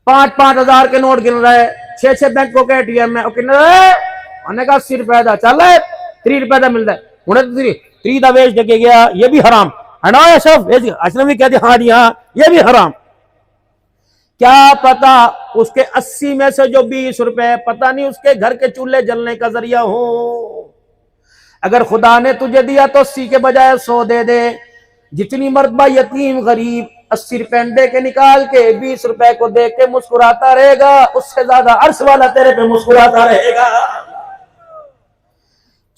5-5 हजार के नोट गिन रहे, 6-6 बैंकों के एटीएम में उन्होंने कहा 80 रुपए का चल रहा है, 3 रुपए का मिल रहा है, उन्हें 3 का वेच देके गया, ये भी हराम है ना। अजनबी कहते हाँ जी हाँ, ये भी हराम। क्या पता उसके 80 में से जो 20 रुपए पता नहीं उसके घर के चूल्हे जलने का जरिया हो। अगर खुदा ने तुझे दिया तो 80 के बजाय 100 दे दे। जितनी मर्तबा यतीम गरीब 80 रुपए अंडे के निकाल के 20 रुपए को दे के मुस्कुराता रहेगा, उससे ज्यादा अर्श वाला तेरे पे मुस्कुराता रहेगा।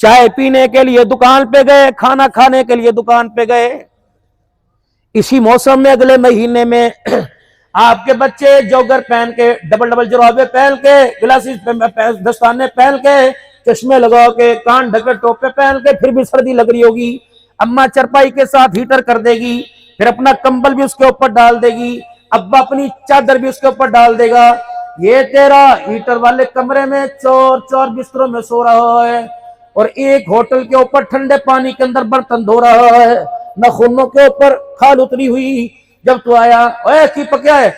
चाय पीने के लिए दुकान पे गए, खाना खाने के लिए दुकान पे गए, इसी मौसम में अगले महीने में आपके बच्चे जॉगर पहन के, डबल जुराबे पहन के, ग्लासेस दस्ताने पहन के, चश्मे लगा के, कान ढके, टोपे पहन के, फिर भी सर्दी लग रही होगी, अम्मा चरपाई के साथ हीटर कर देगी, फिर अपना कंबल भी उसके ऊपर डाल देगी, अब्बा अपनी चादर भी उसके ऊपर डाल देगा। ये तेरा हीटर वाले कमरे में चोर बिस्तरों में सो रहा है और एक होटल के ऊपर ठंडे पानी के अंदर बर्तन धो रहा है, नखूनों के ऊपर खाल उतरी हुई। जब तू आया, ओए की पका है?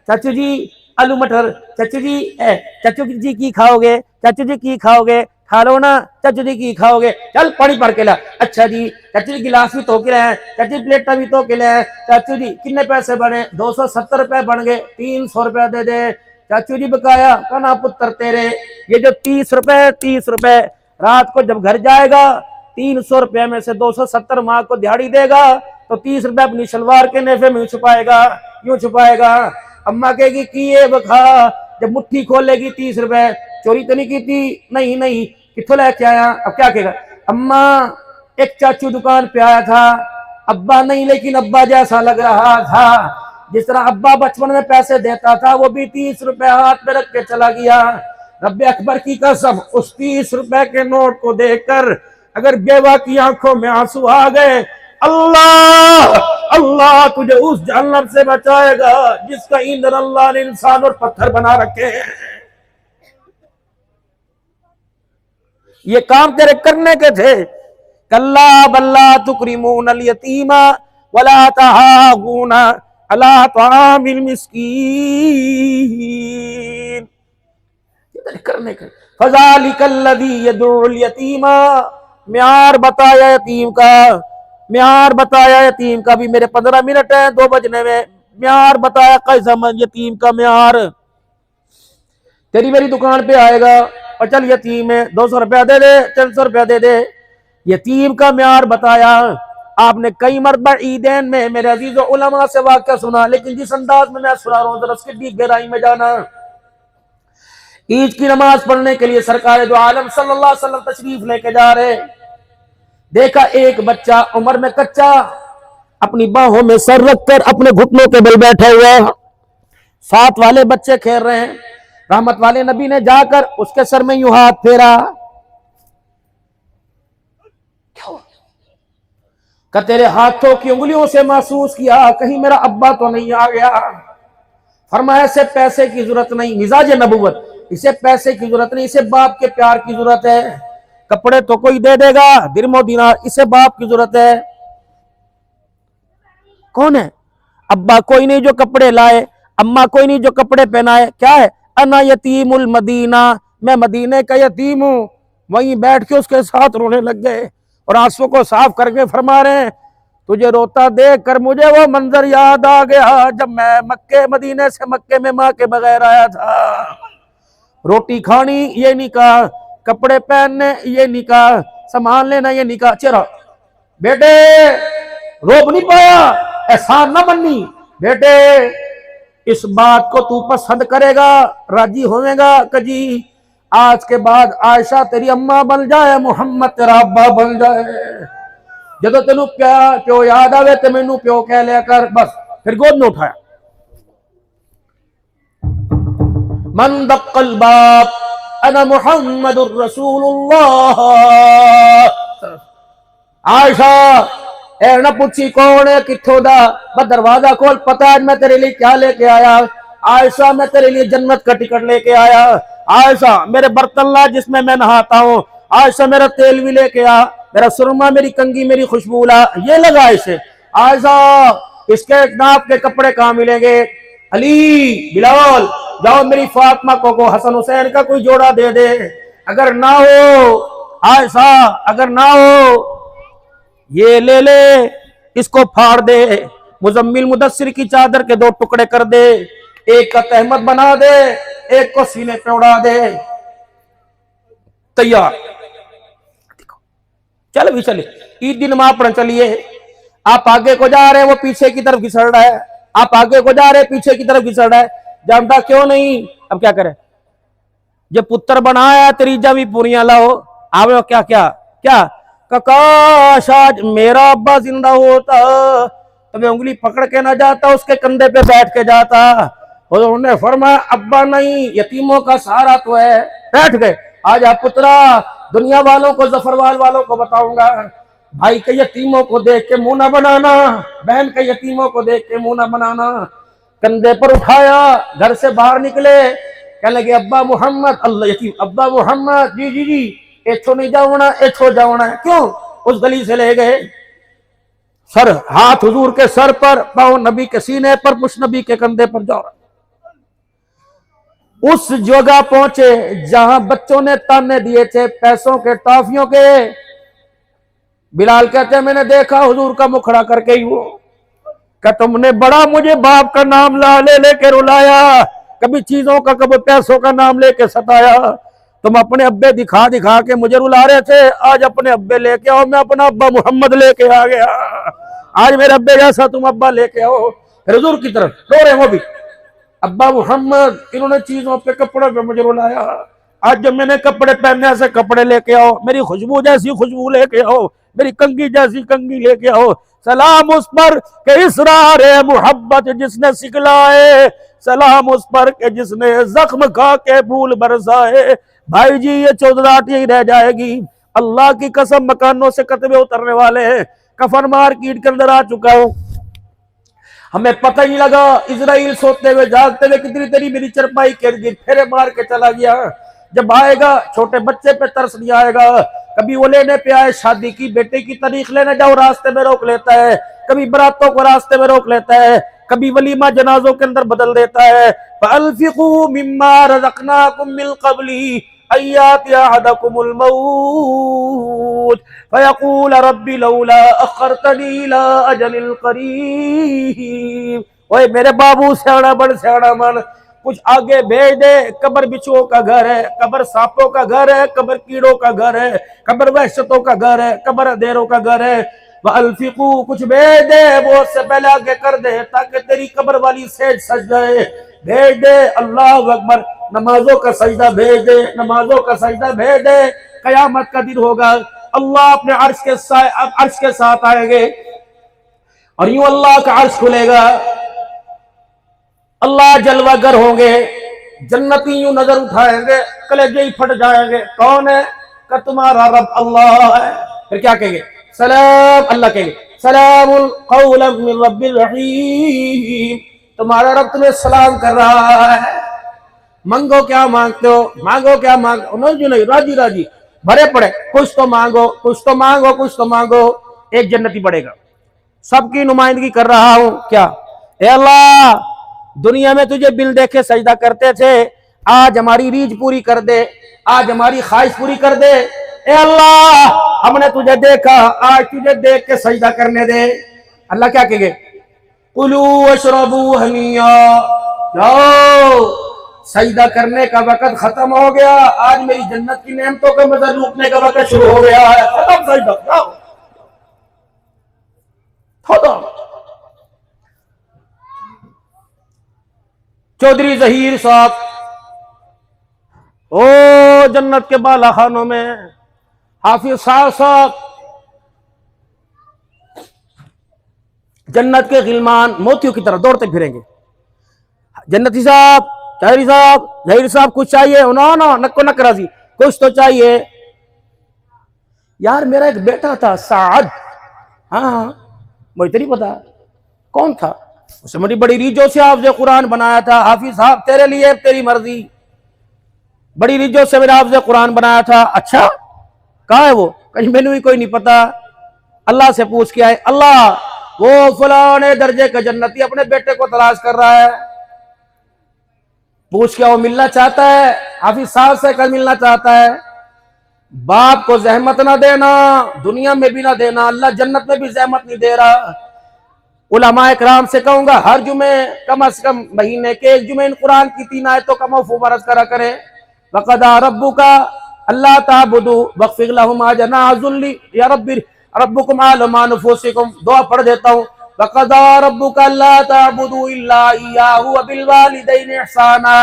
चाचू जी आलू मटर। चाचू जी की खाओगे? चाचू जी की खाओगे? खा लो ना। चाचू जी की खाओगे, चल पानी भर के ला। अच्छा जी। चाचू जी गिलास भी तो के लाए, चाचू जी प्लेटा भी तो के लाए। चाचू जी कितने पैसे बने? 270 रुपए बन गए, 300 रुपया दे दे। चाचू जी बकाया। कहना पुत्र तेरे ये जो 30 रुपए रात को जब घर जाएगा, 300 रुपए में से 270 माँ को दिहाड़ी देगा, तो 30 रुपए अपनी सलवार के नेफे में छुपाएगा, यूं छुपाएगा। अम्मा कहेगी कि ये बखा, जब मुट्ठी खोलेगी 30 रुपए, चोरी तो नहीं की थी? नहीं नहीं। किथों लेके आया? अब क्या कहेगा? अम्मा एक चाचू दुकान पे आया था, अब्बा नहीं लेकिन अब्बा जैसा लग रहा था। जिस तरह अब्बा बचपन में पैसे देता था, वो भी 30 रुपए हाथ में रख के चला गया। रब्बे अकबर की कसम, उस 30 रुपए के नोट को देखकर अगर बेवा की आंखों में आंसू आ गए, अल्लाह अल्लाह तुझे उस जहन्नम से बचाएगा जिसका ईंधन अल्लाह ने इंसान और पत्थर बना रखे हैं। ये काम तेरे करने के थे। कल्ला बल्ला तुकरिमून अल यतीमा वला तहागूना अला तामिल मिस्कीन, तेरे करने के। फज़ालिकल्लज़ी यदुल यतीमा, म्यार बताया यतीम का, म्यार बताया यतीम का। भी मेरे 15 मिनट है 2 बजने में। म्यार बताया कैसा यतीम का म्यार। तेरी मेरी दुकान पे आएगा और चल यतीम है 200 रुपया दे दे, 300 रुपया दे दे। यतीम का म्यार बताया। आपने कई मरतबा ईदैन में मेरे अजीज उलमा से वाक़या सुना, लेकिन जिस अंदाज में मैं सुना रहा हूँ जरा उसकी डीप गहराई में जाना। ईद की नमाज पढ़ने के लिए सरकार दो आलम सल्लल्लाहु अलैहि वसल्लम तशरीफ लेके जा रहे। देखा एक बच्चा उम्र में कच्चा अपनी बाहों में सर रखकर अपने घुटनों के बल बैठा हुआ है। साथ वाले बच्चे खेल रहे हैं। रहमत वाले नबी ने जाकर उसके सर में यूं हाथ फेरा। क्या तेरे हाथों की उंगलियों से महसूस किया कहीं मेरा अब्बा तो नहीं आ गया? फरमाया इसे पैसे की जरूरत नहीं, मिजाज नबुवत, इसे पैसे की जरूरत नहीं, इसे बाप के प्यार की जरूरत है। कपड़े तो कोई दे देगा दिरमो दिनार, इसे बाप की जरूरत है। कौन है? अब्बा कोई नहीं जो कपड़े लाए, अम्मा कोई नहीं जो कपड़े पहनाए। क्या है? अना यतीमुल मदीना, मैं मदीने का यतीम हूं। वहीं बैठ के उसके साथ रोने लग गए और आंसू को साफ करके फरमा रहे हैं, तुझे रोता देख कर मुझे वो मंजर याद आ गया जब मैं मक्के मदीने से मक्के में माँ के बगैर आया था। रोटी खानी ये नहीं कहा, कपड़े पहनने ये नहीं कहा, सामान लेना ये नहीं कहा। चेहरा बेटे रोब नहीं पाया, एहसान ना बननी। बेटे इस बात को तू पसंद करेगा, राजी होवेगा कजी आज के बाद आयशा तेरी अम्मा बन जाए, मोहम्मद तेरा अब्बा बन जाए। जो तेन प्यो याद आवे तो मैनू प्यो कह लिया कर बस। फिर गोद में उठाया। मन दक्कल बाब अना मुहम्मदुर रसूलुल्लाह। आयशा ए ना पूछी कौन है किथों दा, बस दरवाजा खोल, पता है मैं तेरे लिए क्या लेके आया। आयशा मैं तेरे लिए जन्नत का टिकट लेके आया। आयशा मेरे बर्तन ला जिसमें मैं नहाता हूँ। आयशा मेरा तेल भी लेके आ, मेरा सुरमा, मेरी कंगी, मेरी खुशबू ला, ये लगा इसे। आयशा इसके नाप के कपड़े कहाँ मिलेंगे? अली बिलाल जाओ मेरी फातिमा को हसन हुसैन का कोई जोड़ा दे दे। अगर ना हो आयशा, अगर ना हो ये ले ले, इसको फाड़ दे, मुजम्मिल मुदस्सिर की चादर के 2 टुकड़े कर दे, एक का तहमत बना दे, एक को सीने पे उड़ा दे। तैयार। चल भी चले, ईद दिन नमाज पढ़ने चलिए। आप आगे को जा रहे हैं, वो पीछे की तरफ घिसड़ रहा है। आप आगे को जा रहे हैं, पीछे की तरफ घिसड़ रहा है। जानता क्यों नहीं? अब क्या करे? जब पुत्र बनाया तरीजा भी पूरियां लाओ। आवे क्या क्या क्या काश आज मेरा अब्बा जिंदा होता तो मैं उंगली पकड़ के ना जाता, उसके कंधे पे बैठ के जाता। और उन्होंने फरमाया अब्बा नहीं, यतीमों का सहारा तो है। बैठ गए। आज आप पुत्रा दुनिया वालों को, जफरवाल वालों को बताऊंगा, भाई के यतीमों को देख के मुंह ना बनाना, बहन के यतीमों को देख के मुंह ना बनाना। कंधे पर उठाया, घर से बाहर निकले, कहने लगे अब्बा मोहम्मद, अल्लाह यतीम अब्बा मोहम्मद, जी जी जी एथो नहीं जाऊना, एथो जाऊना है। क्यों? उस गली से ले गए। सर हाथ हुजूर के सर पर, पांव नबी के सीने पर, पुश नबी के कंधे पर जा रहा। उस जगह पहुंचे जहां बच्चों ने ताने दिए थे पैसों के, टॉफियों के। बिलाल कहते हैं मैंने देखा हुजूर का मुखड़ा करके ही वो कि तुमने बड़ा मुझे बाप का नाम ला ले लेके रुलाया, कभी चीजों का कभी पैसों का नाम लेके सताया। तुम अपने अब्बे दिखा दिखा के मुझे रुला रहे थे, आज अपने अब्बे लेके आओ। मैं अपना अब्बा मोहम्मद लेके आ गया, आज मेरे अब्बे जैसा तुम अब्बा लेके आओ। फिर हुजूर की तरफ रो रहे वो भी, अब्बा मोहम्मद इन्होंने चीजों पे कपड़े पे मुझे रुलाया, आज जब मैंने कपड़े पहनने ऐसे कपड़े लेके आओ, मेरी खुशबू जैसी खुशबू लेके आओ, मेरी कंगी जैसी कंगी लेके आओ। सलाम उस पर के इसरार मोहब्बत जिसने सिखलाए, सलाम उस पर के जिसने जख्म खा के फूल बरसाए। भाई जी ये चौधराहट यही रह जाएगी। अल्लाह की कसम मकानों से कतबे उतरने वाले हैं, कफन मार कीट के अंदर आ चुका हूं, हमें पता ही नहीं लगा। इजराइल सोते हुए जागते हुए कितनी तेरी मेरी चरपाई के गिर फेरे मार के चला गया। जब आएगा छोटे बच्चे पे तरस नहीं आएगा। कभी वो लेने पे आए शादी की बेटे की तारीख लेने जाओ रास्ते में रोक लेता है, कभी बरातों को रास्ते में रोक लेता है, कभी वलीमा जनाजों के अंदर बदल देता है। फअल्फिकू मिम्मा रज़क़नाकुम मिन क़ब्ली अय्याति अहदकुमुल मौत फयक़ूल रब्बी लौला अख़रतनी इला अजलिल क़रीब। ओए मेरे बाबू स्याणा बन स्याणा मन, कुछ आगे भेज दे। कब्र बिच्छुओं का घर है, कब्र सांपों का घर है, कब्र कीड़ों का घर है, कब्र वहशतों का घर है, कब्र अंधेरों का घर है। वअल्फिकू कुछ भेज दे, वो उससे पहले आगे कर दे ताकि तेरी कब्र वाली सेज सज जाए। भेज दे, अल्लाह अकबर, नमाजों का सजदा भेज दे, नमाजों का सजदा भेज दे। कयामत का दिन होगा, अल्लाह अपने अर्श के साथ आएंगे और यूं अल्लाह का अर्श खुलेगा, अल्लाह जलवागर होंगे, जन्नती यूं नजर उठाएंगे, कलेजे ही फट जाएंगे। कौन है? का तुम्हारा रब अल्लाह है। फिर क्या कहेंगे? सलाम, अल्लाह कहेंगे सलामुल कौलन मिन रब्बिर रहीम, तुम्हारा रब तुम्हें सलाम कर रहा है। मांगो क्या मांगते हो, मांगो क्या मांगो, नहीं राजी राजी भरे पड़े, कुछ तो मांगो, कुछ तो मांगो, कुछ तो मांगो। एक जन्नती बढ़ेगा, सबकी नुमाइंदगी कर रहा हूं क्या? ए अल्लाह, दुनिया में तुझे बिल देखे सजदा करते थे, आज हमारी रीझ पूरी कर दे, आज हमारी ख्वाहिश पूरी कर दे। ए अल्लाह, हमने तुझे देखा, आज तुझे देख के सजदा करने दे। अल्लाह क्या कहेंगे? कुलू वशरबू हनिया, जाओ सजदा करने का वक्त खत्म हो गया, आज मेरी जन्नत की नेमतों का मजा लूटने का वक्त शुरू हो गया है। खत्म सजदा, जाओ खत्म। चौधरी जहीर साहब ओ जन्नत के बाला खानों में, हाफिज साहब जन्नत के गिलमान मोतियों की तरह दौड़ते फिरेंगे। जन्नती साहब, जहीर साहब कुछ चाहिए? ना ना, नक्को नक राजी, कुछ तो चाहिए। यार मेरा एक बेटा था साद, हाँ मुझे नहीं पता कौन था, उसने बड़ी बड़ी रीजों से हाफिज़ कुरान बनाया था। हाफिज साहब तेरे लिए तेरी मर्जी, बड़ी रीजों से मेरा हाफिज़ कुरान बनाया था। अच्छा कहाँ है वो? कहीं मैंने भी कोई नहीं पता। अल्लाह से पूछ के आए, अल्लाह वो फलाने दर्जे का जन्नती अपने बेटे को तलाश कर रहा है, पूछ के वो मिलना चाहता है, हाफिज साहब से कल मिलना चाहता है। बाप को जहमत ना देना, दुनिया में भी ना देना, अल्लाह जन्नत में भी जहमत नहीं दे रहा। उलमा इकराम से कहूंगा हर जुमे कम से कम महीने के एक जुमे इन कुरान की 3 आयतों का मौफू बरस करा करे। वक़दा रब्बुका अल्लाह ताबुदू वक़्फ़िर लहुमा जनाह ज़ुल्ली या रब्बी रब्बुकुम आलम मा नुफूसिकुम। दुआ पढ़ देता हूँ, वक़दा रब्बुका अल्ला ताबुदू इल्ला इय्याहु व बिल वालिदैनि इहसाना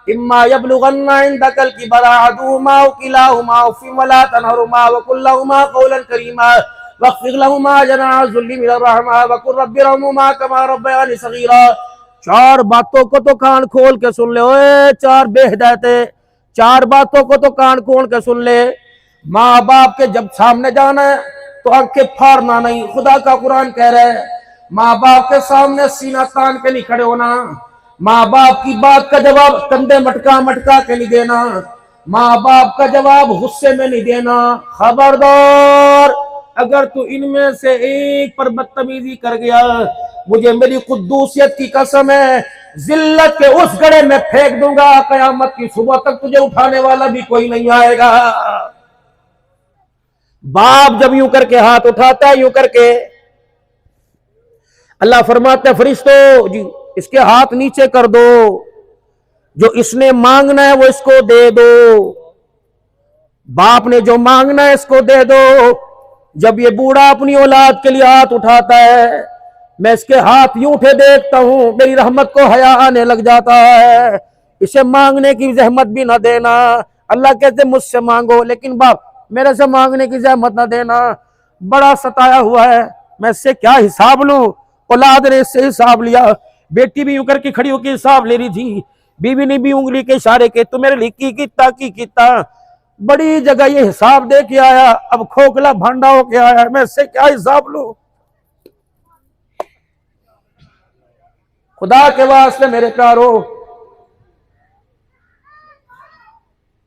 इम्मा यबलुगन्ना इंदकल किबरा अहदुहुमा अव किलाहुमा फला तनहरुमा व कुल लहुमा क़ौलन करीमा वक़्फ़िर लहुमा जनाह ज़ुल्ली मिनर रहमा व कुल रब्बिरहमुमा कमा रब्बयानी सग़ीरा। 4 बातों को तो कान खोल के सुन ले ओए, 4 बेहिदायतें, 4 बातों को तो कान खोल के सुन ले। माँ बाप के जब सामने जाना है तो आंखें फाड़ना नहीं, खुदा का कुरान कह रहा है। माँ बाप के सामने सीना तान के नहीं खड़े होना, माँ बाप की बात का जवाब कंधे मटका मटका के नहीं देना, माँ बाप का जवाब गुस्से में नहीं देना। खबरदार, अगर तू इनमें से एक पर बदतमीजी कर गया, मुझे मेरी कुद्दूसियत की कसम है, जिल्लत के उस गड्ढे में फेंक दूंगा, कयामत की सुबह तक तुझे उठाने वाला भी कोई नहीं आएगा। बाप जब यूं करके हाथ उठाता है, यूं करके, अल्लाह फरमाता है फरिश्तों जी इसके हाथ नीचे कर दो, जो इसने मांगना है वो इसको दे दो, बाप ने जो मांगना है इसको दे दो। जब ये बूढ़ा अपनी औलाद के लिए हाथ उठाता है, मैं इसके हाथ यूं उठे देखता हूं, मेरी रहमत को हया आने लग जाता है। इसे मांगने की जहमत भी ना देना। अल्लाह कहते मुझसे मांगो, लेकिन बाप मेरे से मांगने की जहमत ना देना, बड़ा सताया हुआ है, मैं इससे क्या हिसाब लूं। औलाद ने इससे हिसाब लिया, बेटी भी यूं करके खड़ी होकर हिसाब ले रही थी, बीवी ने भी उंगली के इशारे के तू मेरे लिए की किता, बड़ी जगह ये हिसाब दे के आया, अब खोखला भांडा होके आया, मैं इससे क्या हिसाब लूं। खुदा के वास्ते मेरे प्यारो,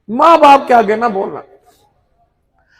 मां बाप के आगे ना बोलना।